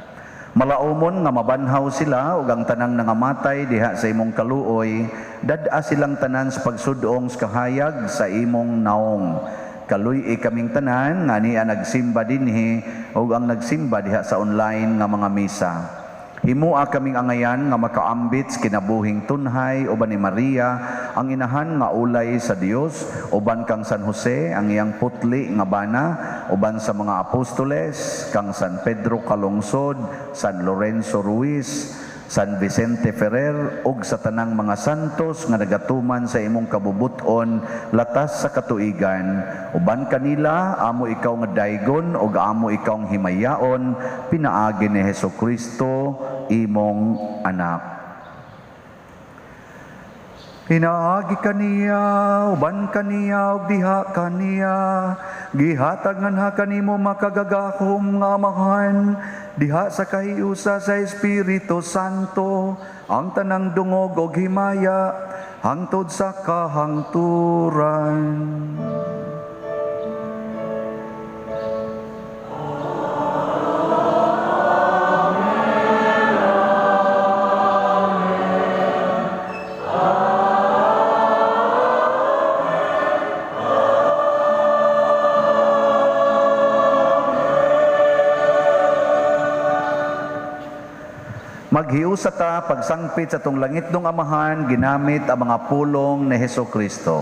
Malaumon nga mabanhaw sila ug ang tanang nangamatay diha sa imong kaluoy, dad-a silang tanan sa pagsudong sa kahayag sa imong naong. Kaluy kaming tanan nga niya nagsimba dinhi ug ang nagsimba diha sa online nga mga misa. Himua kaming angayan nga makaambit sa kinabuhing tunhay uban ni Maria, ang inahan nga ulay sa Dios, uban kang San Jose ang iyang putli nga bana, uban sa mga apostoles, kang San Pedro Calungsod, San Lorenzo Ruiz, San Vicente Ferrer, ug sa tanang mga santos nga nagatuman sa imong kabubuton latas sa katuigan. Uban kanila, amo ikaw nga daygon ug amo ikaw nga himayaon, pinaagi ni Hesukristo, imong anak. Pinaagi kaniya, uban kaniya, ug diha kaniya, gihatag nga kanimo makagagahom nga Amahan, diha sa kahiusa sa Espiritu Santo, ang tanang dungog ug himaya, hangtod sa kahangturan. Maghiusa ta pagsangpit sa tong langit ng Amahan, ginamit ang mga pulong ni Hesukristo.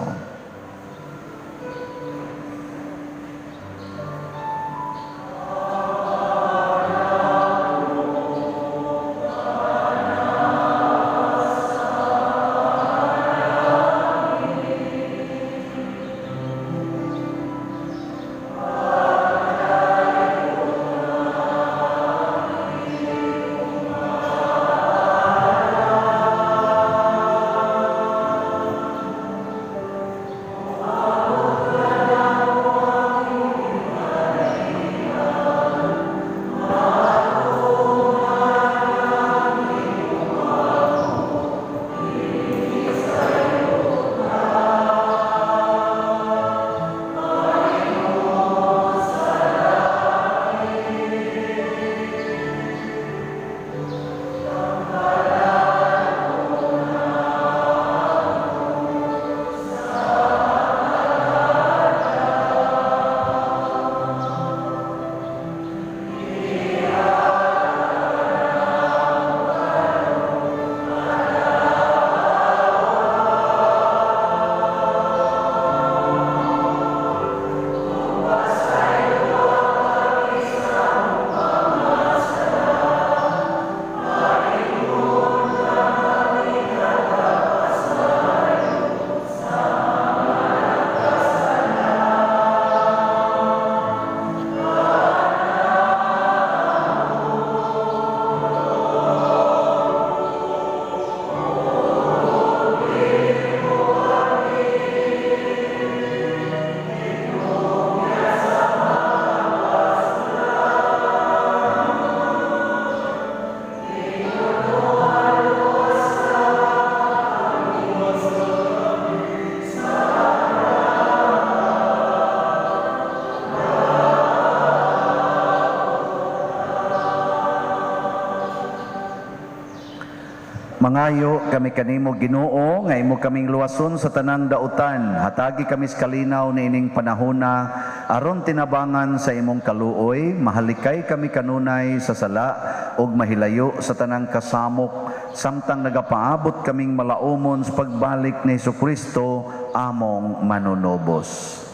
Mangayo kami kanimo Ginoo nga imo kaming luwason sa tanang dautan. Hatagi kami sa kalinaw niining panahona aron tinabangan sa imong kaluoy. Mahalikay kami kanunay sa sala ug mahilayo sa tanang kasamok samtang nagapaabot kaming malaumon sa pagbalik ni Jesucristo among manunobos.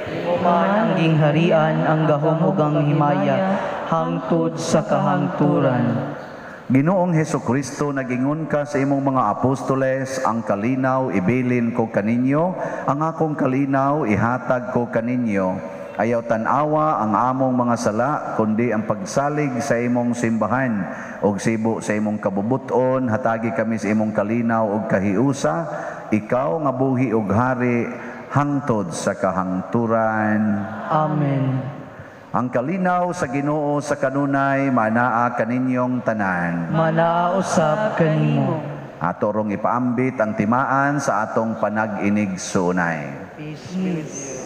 Imo man ang gingharian, ang gahom ug ang himaya hangtod sa kahangturan. Ginoong Hesukristo, nagingon ka sa imong mga apostoles, ang kalinaw ibilin ko kaninyo, ang akong kalinaw ihatag ko kaninyo. Ayaw tanawa ang among mga sala, kundi ang pagsalig sa imong simbahan, og sibo sa imong kabubuton, hatagi kami sa imong kalinaw ug kahiusa, ikaw nga buhi ug hari, hangtod sa kahangturan. Amen. Ang kalinaw sa Ginoo sa kanunay manaa kaninyong tanan. Manausab kanimo. Ato rong ipaambit ang timaan sa atong panag-inig sunay. Peace.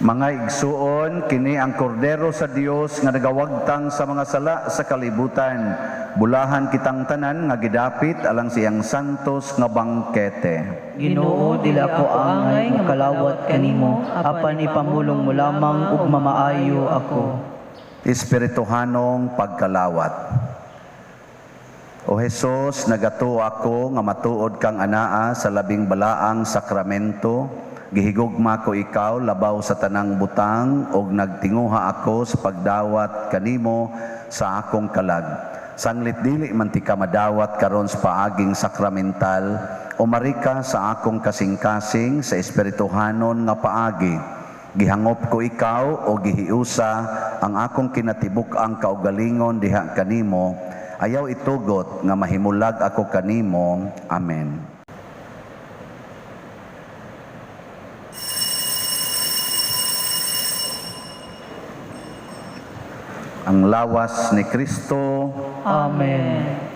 Mga igsuon, kini ang kordero sa Dios nga nagawagtang sa mga sala sa kalibutan. Bulahan kitang tanan nga gidapit alang siyang santos nga bangkete. Ginoo, dila ko angay nga kalawat kanimo, apan ipamulong mo lamang ug mamaayo ako. Espirituhanong pagkalawat. O Jesus, nagato ako nga matuod kang anaa sa labing balaang sakramento. Gihigugma ko ikaw labaw sa tanang butang ug nagtinguha ako sa pagdawat kanimo sa akong kalag. Sanglit dili man ti ka madawat karon sa paaging sakramental, umari ka sa akong kasing-kasing sa espirituhanon nga paagi. Gihangop ko ikaw o gihiusa ang akong kinatibuk ang kaugalingon diha kanimo. Ayaw itugot nga mahimulag ako kanimo. Amen. Ang lawas ni Kristo. Amen.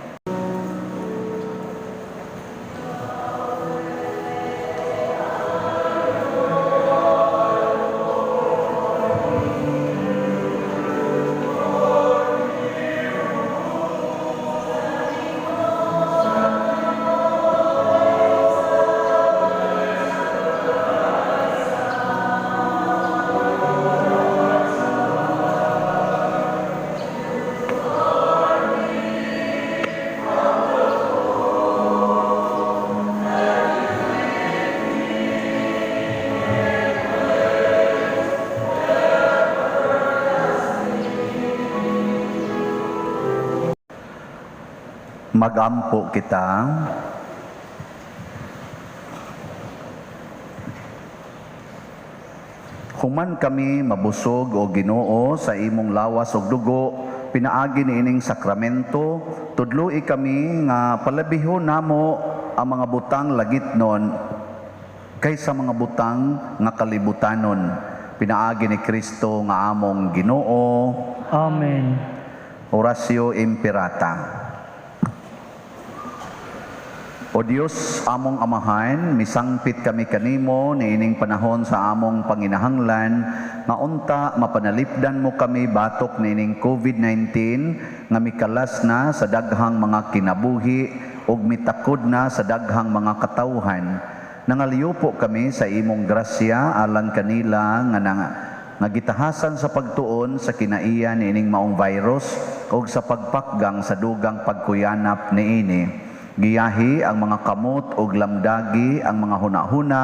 Magampo kita. Human kami mabusog o Ginoo sa imong lawas ug dugo, pinaagi niining sakramento, tudloi kami nga palabihon namo ang mga butang lagitnon kaysa mga butang nga kalibutanon. Pinaagi ni Kristo nga among Ginoo. Amen. Oratio Imperata. O Dios, among amahan, misangpit kami kanimo niining panahon sa among panginahanglan, nga unta mapanalipdan mo kami batok niining COVID-19 nga mikalas na sa daghang mga kinabuhi ug mitakod na sa daghang mga katawhan. Nangaliyo po kami sa imong grasya alang kanila nga gitahasan sa pagtuon sa kinaiya niining maong virus ug sa pagpakgang sa dugang pagkuyanap niini. Giyahi ang mga kamot ug lamdagi ang mga hunahuna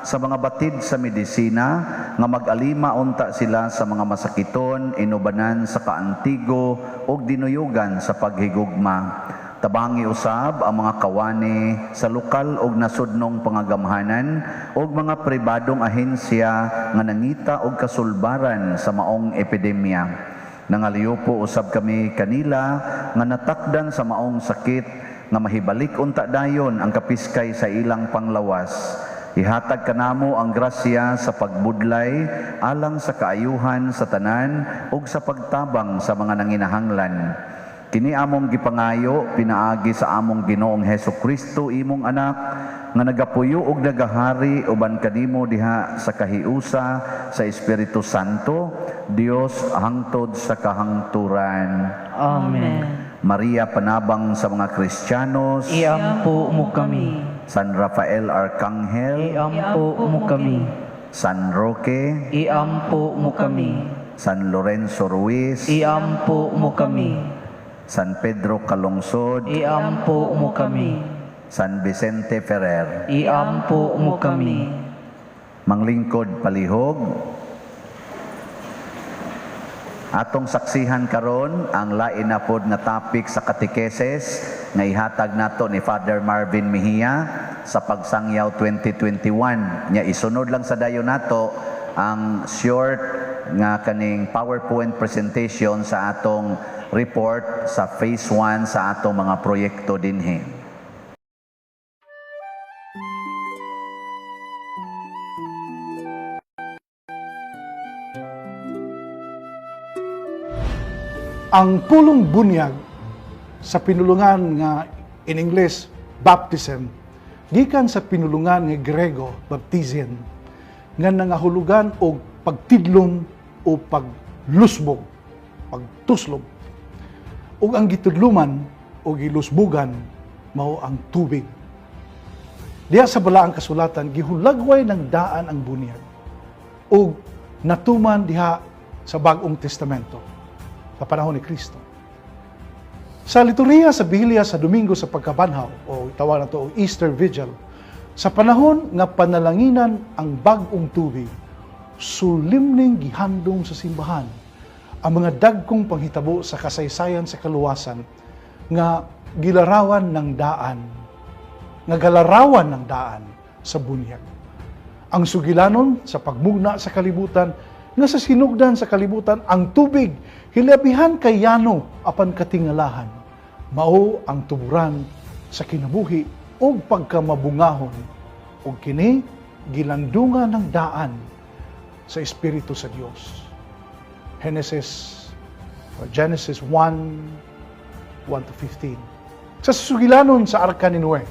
sa mga batid sa medisina nga mag-alima unta sila sa mga masakiton, inubanan sa kaantigo ug dinuyugan sa paghigugma. Tabangi usab ang mga kawani sa lokal ug nasudnong pangagamhanan ug mga pribadong ahensya nga nangita og kasulbaran sa maong epidemya. Nangaliyo po usab kami kanila nga natakdan sa maong sakit nga mahibalik unta dayon ang kapiskay sa ilang panglawas. Ihatag kanamo ang grasya sa pagbudlay alang sa kaayuhan sa tanan ug sa pagtabang sa mga nanginahanglan. Kini among gipangayo pinaagi sa among Ginoong Hesukristo imong anak nga nagapuyo ug nagahari uban kanimo diha sa kahiusa sa Espiritu Santo, Dios hangtod sa kahangturan. Amen. Maria panabang sa mga Kristiyanos, Iampo mo kami. San Rafael Arcangel, Iampo mo kami. San Roque, Iampo mo kami. San Lorenzo Ruiz, Iampo mo kami. San Pedro Calungsod, Iampo mo kami. San Vicente Ferrer, Iampo mo kami. Manglingkod Palihog. Atong saksihan karon ang lain na pod nga topic sa katekeses nga ihatag nato ni Father Marvin Mejia sa Pagsangyaw 2021. Nya isunod lang sa dayon nato ang short nga kaning PowerPoint presentation sa atong report sa phase 1 sa atong mga proyekto dinhi. Ang pulong bunyag sa pinulungan nga in English baptism gikan sa pinulungan nga Grego baptism nga nangahulugan og pagtidlom o paglusbog, pagtuslog. Ug ang gitudluman o gilusbugan mao ang tubig. Diya sa balaang kasulatan gihulagway ng daan ang bunyag ug natuman diha sa Bagong Testamento sa panahon ni Kristo. Sa liturhiya sa Biblia sa Domingo sa Pagkabanhaw o tawag na to Easter Vigil, sa panahon nga panalanginan ang bag-ong tubig, sulimning gihandong sa simbahan ang mga dagkong panghitabo sa kasaysayan sa kaluwasan nga gilarawan ng daan, nga galarawan ng daan sa bunyag. Ang sugilanon sa pagmugna sa kalibutan nga sa sinugdan sa kalibutan ang tubig hilabihan kay yano apan katingalahan mao ang tuburan sa kinabuhi ug pagkamabungahon ug kini gilandungan ng daan sa Espiritu sa Dios. Genesis 1:1-15. Sa sugilanon sa arka ni Noe,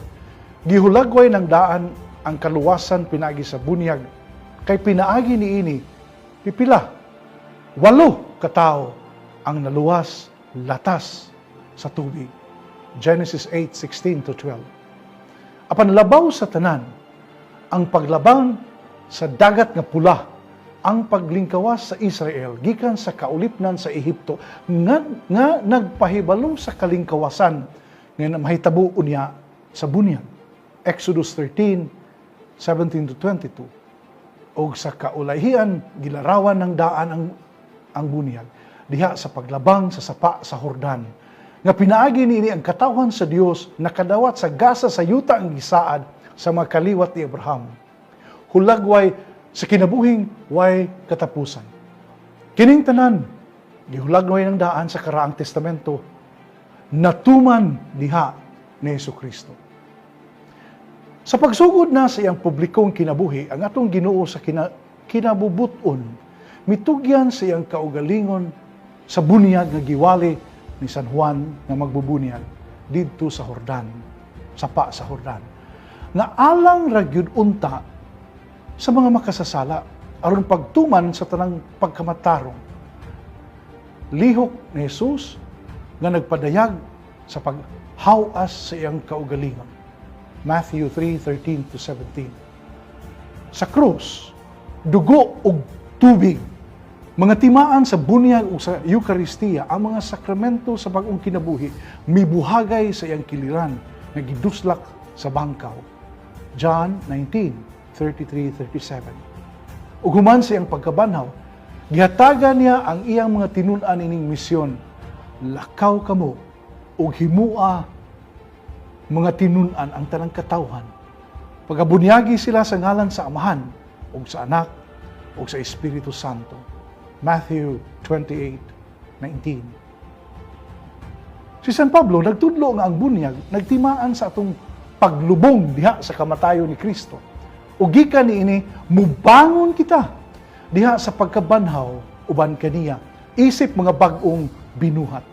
gihulagway ng daan ang kaluwasan pinaagi sa bunyag kay pinaagi niini pipila 8 katao ang naluwas latas sa tubig. Genesis 8:16-12. Apan labaw sa tanan ang paglabang sa dagat nga pula, ang paglingkawas sa Israel gikan sa kaulipnan sa Ehipto nga nagpahibalo sa kalingkawasan nga mahitabo unya sa bunyag. Exodus 13:17-22. O sa kaulahian gilarawan ng daan ang bunyag diha sa paglabang sa sapa sa Hordan nga pinaagi niini ang katawan sa Dios nakadawat sa gasa sa yuta ang gisaad sa mga kaliwat ni Abraham. Hulagway sa kinabuhing way katapusan. Kining tanan gihulagway ng daan sa karaang testamento natuman diha ni Hesukristo. Sa pagsugod na sa iyang publikong kinabuhi, ang atong Ginoo sa kinabubuton, mitugyan sa iyang kaugalingon sa bunyag nga giwali ni San Juan nga magbubunyag didto sa Jordan, sapa sa Jordan. Nga alang ragyud unta sa mga makasasala aron pagtuman sa tanang pagkamatarong. Lihok ni Jesus nga nagpadayag sa paghawas sa iyang kaugalingon. Matthew 3:13-17. Sa krus, dugo ug tubig, mga timaan sa bunyag o sa Eucharistia, ang mga sakramento sa bagong kinabuhi, mibuhagay sa iyang kiliran nga giduslak sa bangkaw. John 19:33-37. Ug human sa iyang pagkabanhaw, gihatagan niya ang iyang mga tinun-an ining misyon. Lakaw kamo ug himua mga tinun-an ang tanang katawhan. Pagabunyagi sila sa ngalan sa Amahan ug sa Anak ug sa Espiritu Santo. Matthew 28:19. Si San Pablo nagtudlo nga ang bunyag nagtimaan sa atong paglubong diha sa kamatayon ni Kristo. Ug gikan niini mubangon kita diha sa pagkabanhaw uban kaniya isip mga bag-ong binuhat.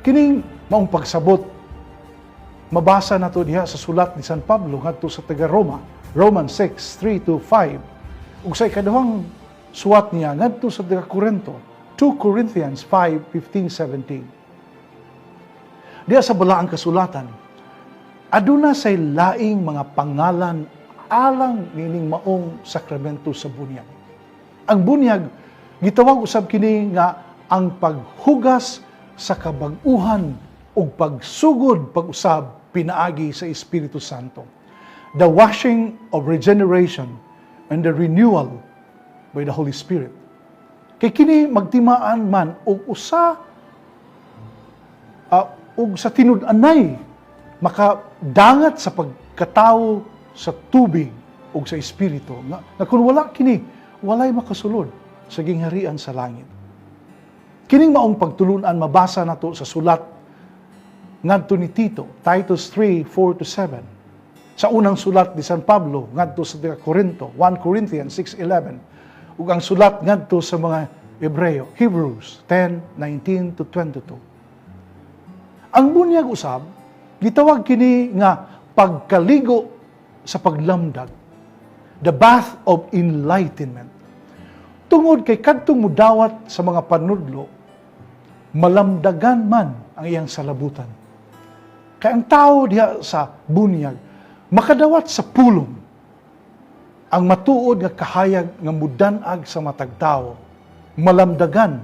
Kining maong pagsabot mabasa nato diha sa sulat ni San Pablo ngadto sa taga Roma, Romans 6:3-5. Ug sa ikaduhang suwat niya ngadto sa taga Corinto, 2 Corinthians 5:15-17. Diha sa balaang kasulatan, aduna say laing mga pangalan alang nining maong sakramento sa bunyag. Ang bunyag gitawag usab kini nga ang paghugas sa kabag-uhan ug pagsugod pag-usab pinaagi sa Espiritu Santo. The washing of regeneration and the renewal by the Holy Spirit. Kay kini magtimaan man og usa og sa tinud-anay makadangat sa pagkatawo sa tubig ug sa Espiritu. Nga kung wala kini, walay makasulod sa gingharian sa langit. Kining maong pagtulunan mabasa nato sa sulat ngadto ni Tito, Titus 3:4-7. Sa unang sulat ni San Pablo ngadto sa Corinto, 1 Corinthians 6:11. Ug ang sulat ngadto sa mga Hebreo, Hebrews 10:19-22. Ang bunyag usab gitawag kini nga pagkaligo sa paglamdag, the bath of enlightenment. Tungod kay kadtong mudawat sa mga panudlo, malamdagan man ang iyang salabutan. Kaya ang tao diha sa bunyag, makadawat sa pulong, ang matuod nga kahayag nga mudanag sa matag tao, malamdagan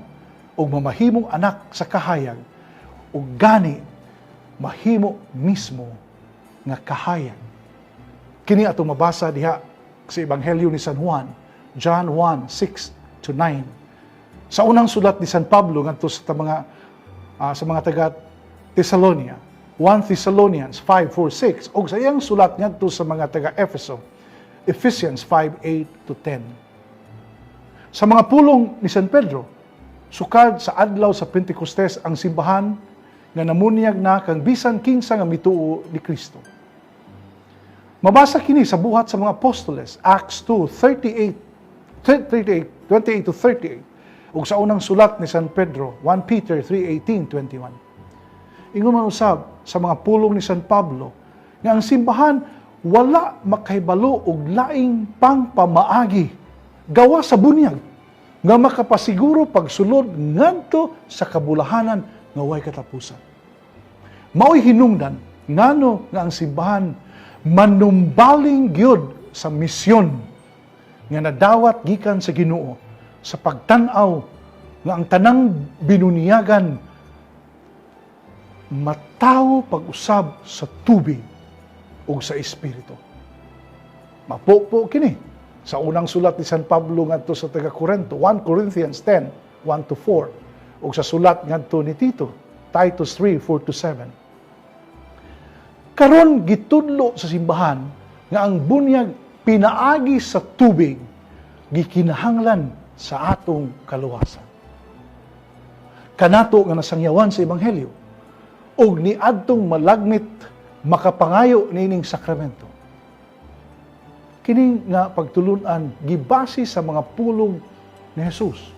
o mamahimong anak sa kahayag, o gani, mahimo mismo nga kahayag. Kini ato mabasa diha sa Ebanghelyo ni San Juan, John 1:6-9. Sa unang sulat ni San Pablo ngadto sa mga taga Thessalonia, 1 Thessalonians 5:4-6, o sa iyang sulat ngadto sa mga taga Efeso, Ephesians 5:8-10. Sa mga pulong ni San Pedro, sukad sa adlaw sa Pentecostes ang simbahan nga namunyag na kang bisan kinsa nga mituo ni Kristo. Mabasa kini sa buhat sa mga apostoles, Acts 2:28-38, ug sa unang sulat ni San Pedro, 1 Peter 3:18-21. Ingon man usab sa mga pulong ni San Pablo nga ang simbahan wala makahibalo og laing pangpamaagi gawa sa bunyag nga makapasiguro pagsulod ngadto sa kabulahanan nga way katapusan. Mao'y hinungdan ngano nga ang simbahan manumbaling gyud sa misyon nga nadawat gikan sa Ginoo sa pagtan-aw nga ang tanang binuniyagan matawo pag-usab sa tubig o sa Espiritu. Mapopo kini sa unang sulat ni San Pablo ngadto sa taga Corinto, 1 Corinthians 10:1-4, o sa sulat ngadto ni Tito Titus 3:4-7. Karon gitudlo sa simbahan nga ang bunyag pinaagi sa tubig gikinahanglan sa atong kaluwasan. Kanato nga nasangyawan sa ebanghelyo ug niadtong malagmit makapangayo nining sakramento. Kini nga pagtulunan gibase sa mga pulong ni Jesus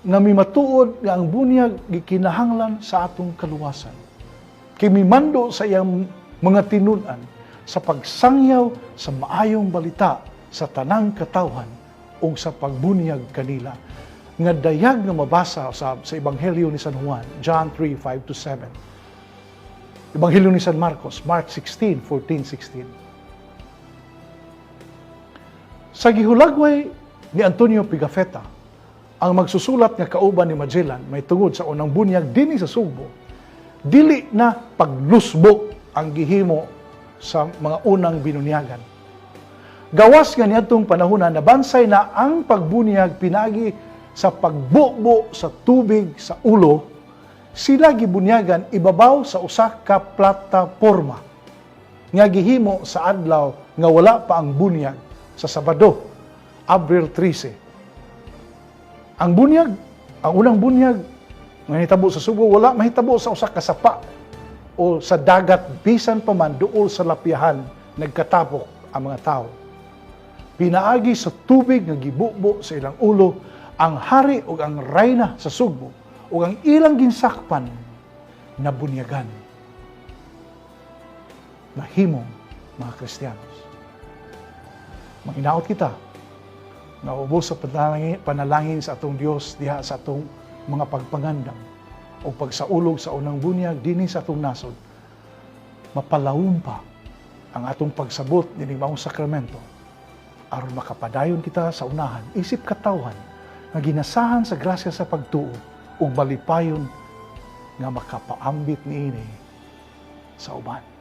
nga mimatuod nga ang bunyag gikinahanglan sa atong kaluwasan. Kay mimando sa iyang mga tinunan sa pagsangyaw sa maayong balita sa tanang katawhan o sa pagbunyag kanila nga dayag nga mabasa sa Ebanghelyo ni San Juan, John 3:5-7. Ebanghelyo ni San Marcos, Mark 16:14-16. Sa gihulagway ni Antonio Pigafetta, ang magsusulat nga kauban ni Magellan may tungod sa unang bunyag dinhi sa Sugbo, dili na paglusbo ang gihimo sa mga unang binunyagan. Gawas nga niadtong panahon na nabansay na ang pagbunyag pinagi sa pagbubo sa tubig sa ulo, sila gibunyagan ibabaw sa usa ka plataporma nga gihimo sa adlaw nga wala pa ang bunyag sa Sabado, Abril 13. Ang bunyag, ang unang bunyag nga hitabo sa Subo, wala mahitabo sa usa ka sapa o sa dagat bisan pa man duol sa lapyahan nagkatapok ang mga tao. Pinaagi sa tubig nga gibubo sa ilang ulo ang hari o ang rayna sa Sugbo o ang ilang ginsakpan na bunyagan. Mahimong mga Kristiyanos. Manginaot kita nga ubos sa panalangin sa atong Dios diha sa atong mga pagpangandam o pagsaulog sa unang bunyag dinhi sa atong nasod, mapalawon pa ang atong pagsabot dining maong sakramento aron makapadayon kita sa unahan isip katawhan nga ginasahan sa grasya sa pagtuo ug malipayon nga makapaambit niini sa uban.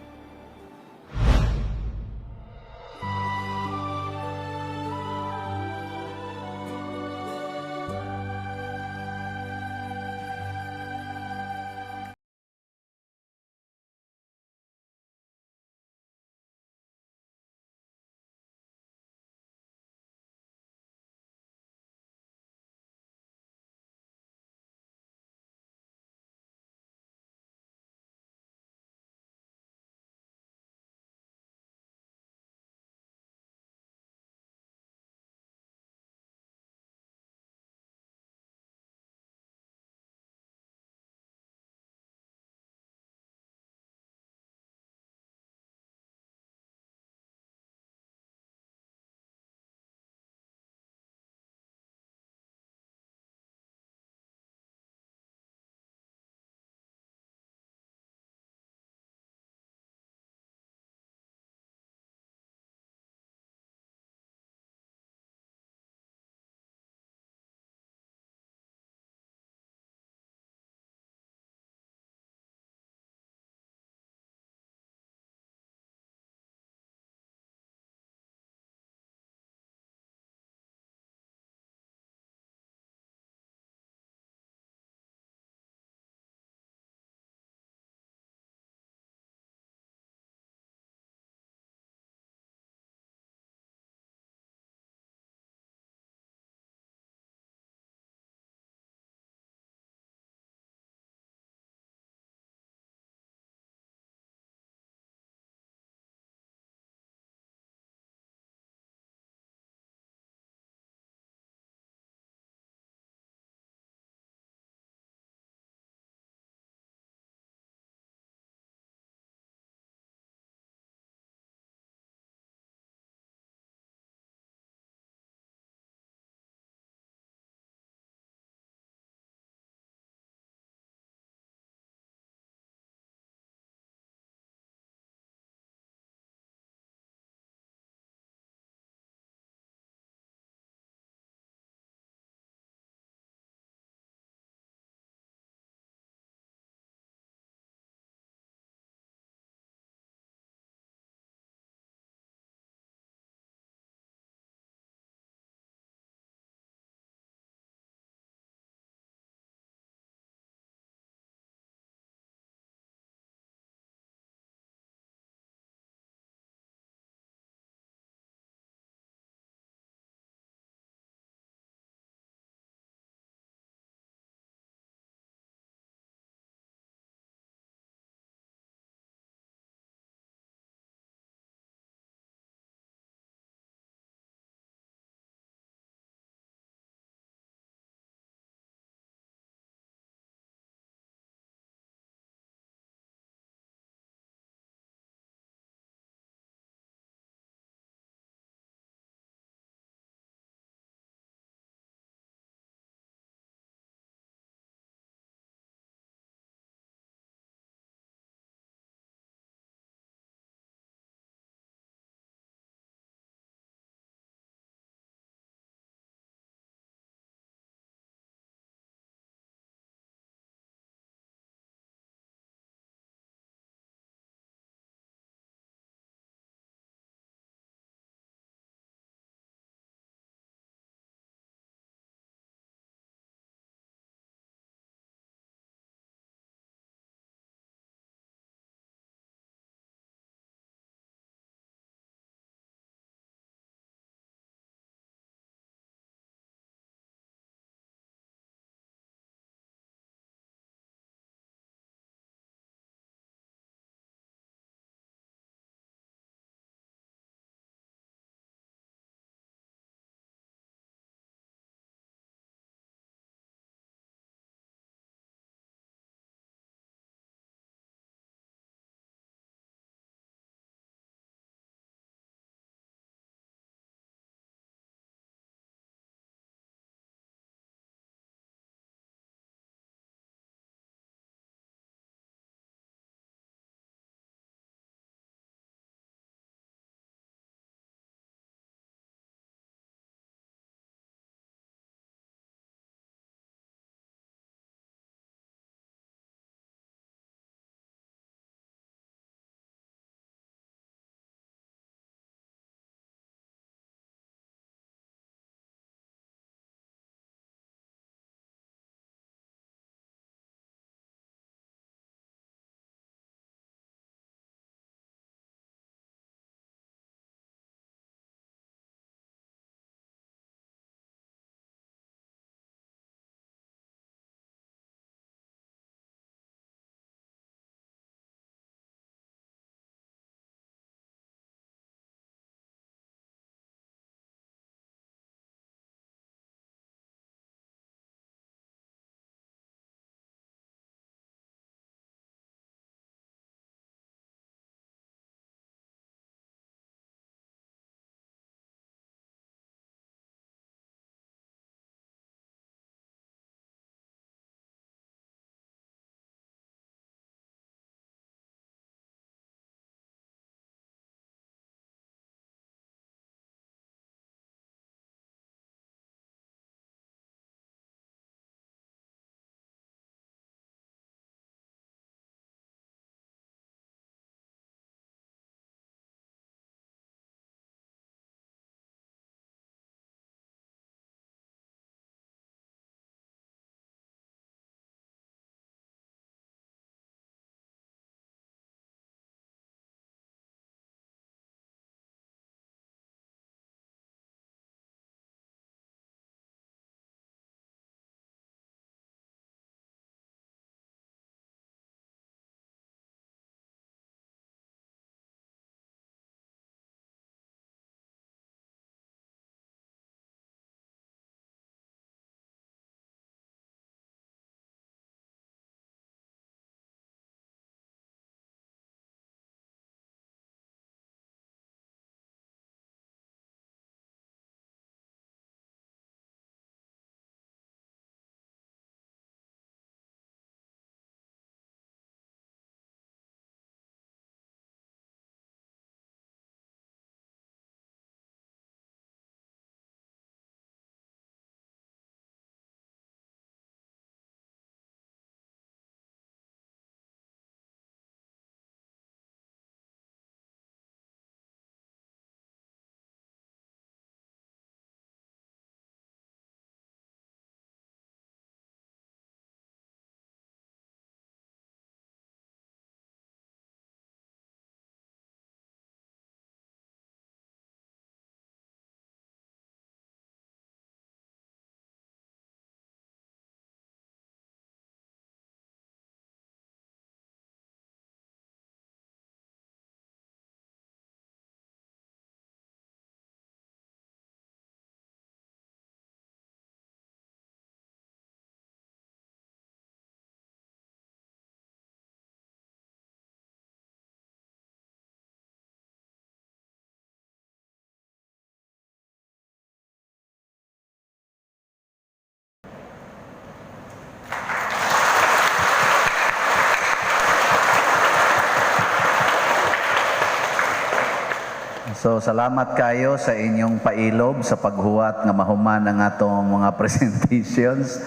So salamat kayo sa inyong pailob sa paghuwat nga mahuman ang atong mga presentations.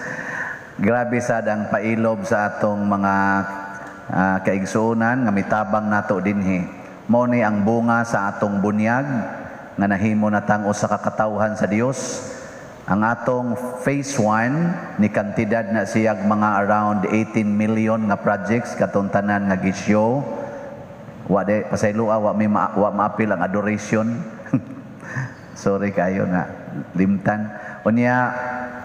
Grabe sad ang pailob sa atong mga kaigsuonan nga mitabang nato dinhi. Mao ni ang bunga sa atong bunyag nga nahimo natang usa ka katawhan sa Dios. Ang atong phase 1 ni kantidad na siyag mga around 18 million nga projects katong tanan nga gisyo. Wa de pasaylo wa maapil ang adoration. Sorry kayo na limtan. Unya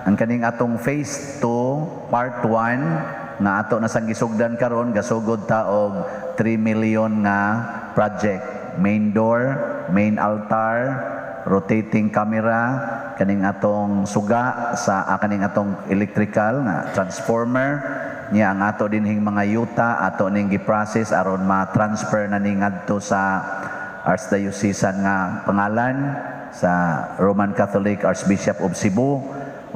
ang kaning atong phase 2 part 1 nga ato na sang gisugdan karon gasugod ta og 3 million nga project. Main door, main altar, rotating camera, kaning atong suga sa kaning atong electrical nga transformer niya ang ato dinhing mga yuta ato ning gi-process aron ma-transfer na ning adto sa Archdiocesan nga pangalan sa Roman Catholic Archbishop of Cebu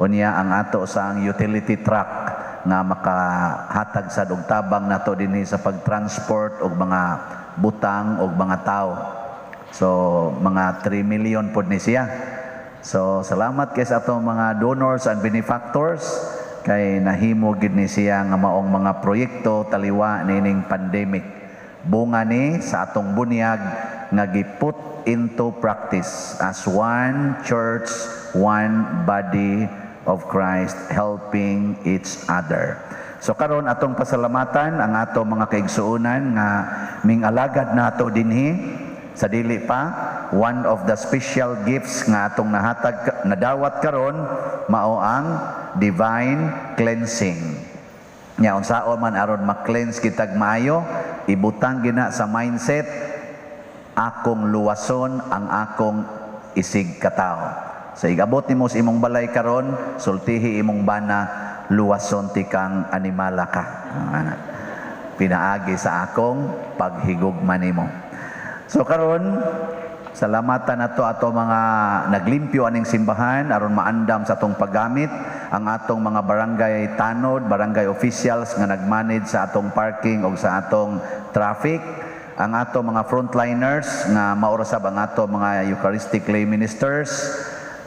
unya ang ato sang utility truck nga makahatag sa tabang nato dinhi sa pagtransport og mga butang og mga tao. So mga 3 million pod ni siya. So salamat kay sa atong mga donors and benefactors kay nahimo gid ni siya nga maong mga proyekto taliwa nining pandemic. Bunga ni sa atong bunyag nga giput into practice as one church, one body of Christ helping each other. So karon atong pasalamatan ang atong mga kaigsuonan nga mingalagad nato dinhi sa dili pa. One of the special gifts nga atong nahatag nadawat karon mao ang divine cleansing. Nya unsaon man aron ma-cleanse kitag maayo, ibutang gina sa mindset akong luwason ang akong isig katao. So igabot nimo sa imong balay karon, sultihi imong bana, luwason ti kang animala ka. Pinaagi sa akong paghigugma nimo. So karon salamatan nato ato mga naglimpyo aning simbahan aron maandam sa atong paggamit ang atong mga barangay tanod, barangay officials nga nagmanage sa atong parking o sa atong traffic, ang atong mga frontliners nga maurasab ang atong mga Eucharistic lay ministers,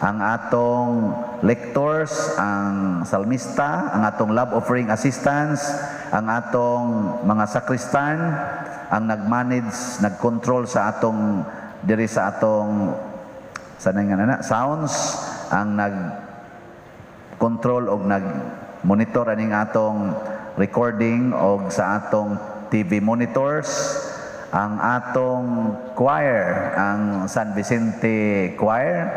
ang atong lectors, ang salmista, ang atong love offering assistants, ang atong mga sakristan, ang nagmanage, nagkontrol sa atong diri sa atong sounds, ang nag-control og nag-monitor aning atong recording og sa atong TV monitors, ang atong choir, ang San Vicente Choir,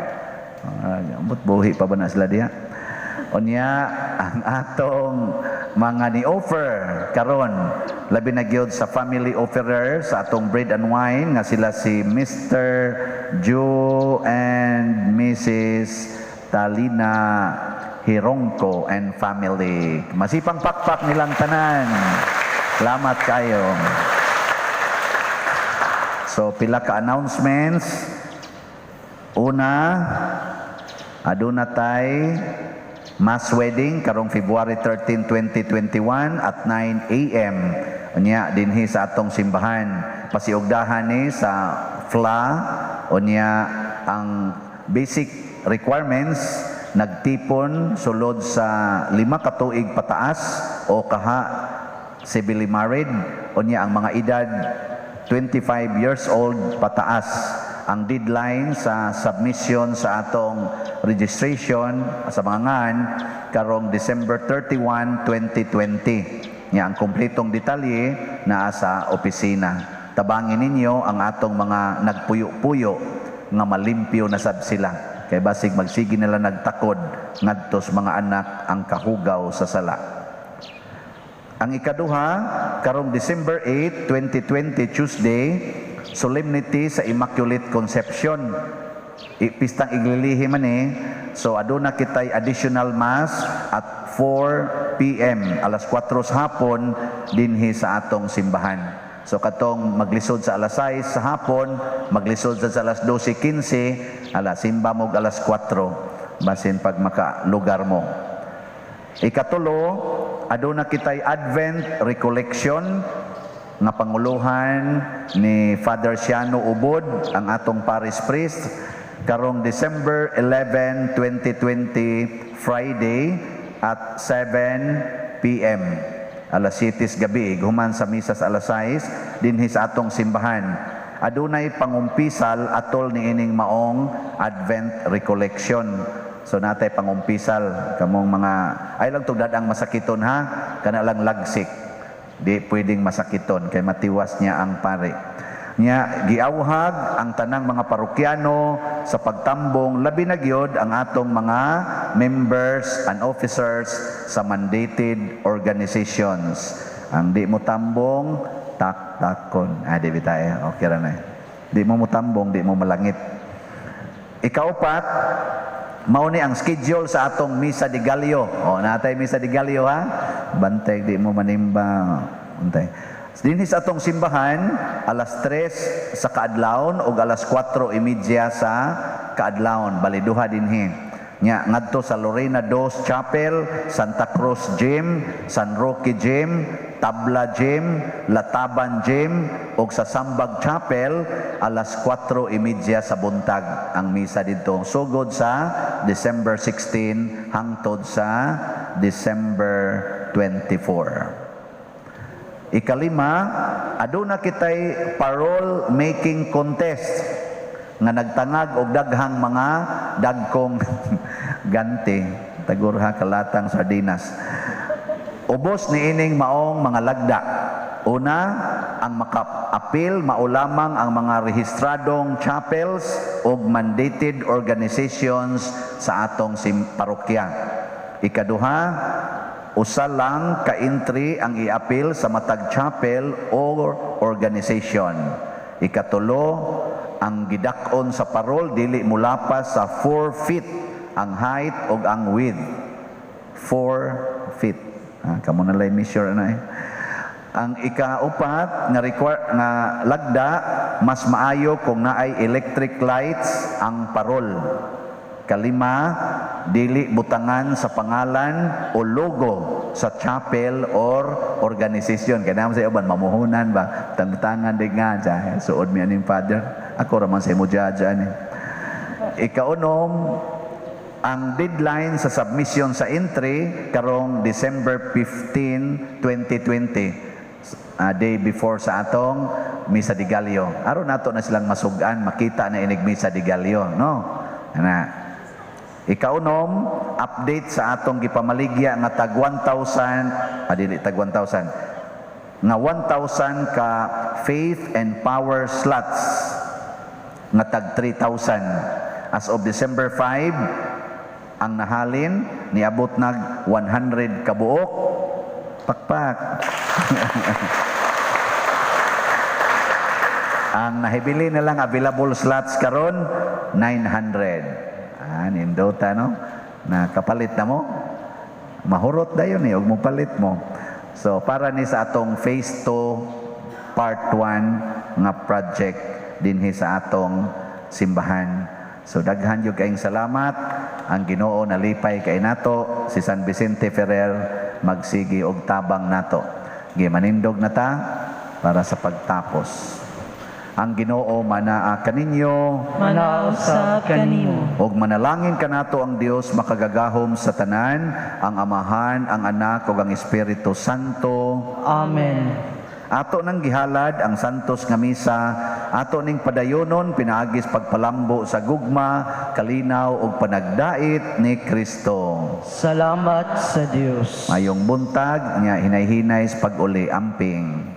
buhi pa ba na sila diha? Unya ang atong mga ni-offer karon labi na gyud sa family offerer sa atong bread and wine nga sila si Mr. Joe and Mrs. Talina Hirongko and family. Masipang pakpak nilang tanan. Salamat kayo. So pila ka announcements. Una, aduna tay mass wedding karong February 13, 2021 at 9 a.m. Unya dinhi sa atong simbahan. Pasiugdahan ni sa FLA unya ang basic requirements nagtipon sulod sa 5 ka tuig pataas o kaha civilly married unya ang mga edad 25 years old pataas. Ang deadline sa submission sa atong registration sa mga ngan karong December 31, 2020. Nya ang kumpletong detalye naa sa opisina. Tabangin ninyo ang atong mga nagpuyo-puyo nga malimpyo na sad sila. Kay basig magsigi nila nagtakod ngadto sa mga anak ang kahugaw sa sala. Ang ikaduha karong December 8, 2020 Tuesday, solemnity sa Immaculate Conception. Pistang iglilihi man So aduna kitay additional mass at 4 p.m. alas 4 sa hapon dinhi sa atong simbahan. So katong maglisod sa alas 6 sa hapon, maglisod sa alas 12:15, simba mo alas 4 basin pag makalugar mo. Ikatulo, aduna kitay Advent Recollection nga panguluhan ni Father Siano Ubod, ang atong parish priest, karong December 11, 2020, Friday at 7 p.m. alas 7 gabi, human sa misas alas 6, dinhi sa atong simbahan. Adunay pangumpisal atol ni ining maong Advent Recollection. So natay pangumpisal kamong mga ay lang tugdad ang masakiton ha, kana lang lagsik. Di pwedeng masakiton kay matiwas niya ang pare. Nya giawhag ang tanang mga parokyano sa pagtambong labi na gyud ang atong mga members and officers sa mandated organizations. Ang di mo tambong takon. Di bitay. Okay ra na. Di mo tambong, di mo malangit. Ikaupat, mao ni ang schedule sa atong Misa de Gallo. Natay Misa de Gallo ha. Bantay di mo manimba. Bantay. Dinhi sa atong simbahan, alas 3 sa kaadlawon ug alas 4:30 sa kaadlawon, baliduha dinhi. Nya ngadto sa Lorena Dos Chapel, Santa Cruz Gym, San Roque Gym, Tabla Gym, Lataban Gym ug sa Sambag Chapel alas 4:30 sa buntag ang misa didto. Sugod sa December 16 hangtod sa December 24. Ikalima, aduna kitay parole making contest nga nagtangag og daghang mga dagkong ganti, tagurha kalatang sardinas. Ubos ni ining maong mga lagda. Una, ang maka-appeal maulamang ang mga rehistradong chapels ug mandated organizations sa atong parokya. Ikaduha, usa lang ka entry ang i-appeal sa matag chapel or organization. Ikatulo, ang gidak-on sa parol dili mulapas sa 4 feet ang height ug ang width. 4 feet. Kamo na lay measure na eh. Ang ikaupat nga lagda, mas maayo kung naay electric lights ang parol. Kalima, dili butangan sa pangalan o logo sa chapel or organization. Kaya naman sa uban, mamuhunan ba? Tantangan din nga dyan. Suod mi aning father. Ako raman sa imo dyan. Ikaunom, ang deadline sa submission sa entry karong December 15, 2020. Day before sa atong Misa de Gallo. Aron nato na silang masugan, makita na inig Misa de Gallo. No? Ikaunom, update sa atong gipamaligya nga tag 1,000, tag 1,000, nga 1,000 ka faith and power slots, nga tag 3,000. As of December 5, ang nahalin, niabot nag 100 kabuok. Pakpak. Ang nahibili na lang available slots karon 900. Nindota no? Na kapalit na mo. Mahurot dayon ug mo palit mo. So para ni sa atong phase 2 part 1 nga project dinhi sa atong simbahan. So daghan gyud kaayong salamat. Ang Ginoo nalipay kay nato, si San Vicente Ferrer magsigi og tabang nato. Gimanindog na ta para sa pagtapos. Ang Ginoo manaa kaninyo, manausab kanimo, og manalangin kanato ang Dios makagagahom sa tanan, ang Amahan, ang Anak ug ang Espiritu Santo. Amen. Ato nang gihalad ang santos nga misa, ato ning padayonon pinaagis pagpalambo sa gugma, kalinaw ug panagdait ni Kristo. Salamat sa Dios. Mayong buntag nga hinay-hinay sa pag-uli amping.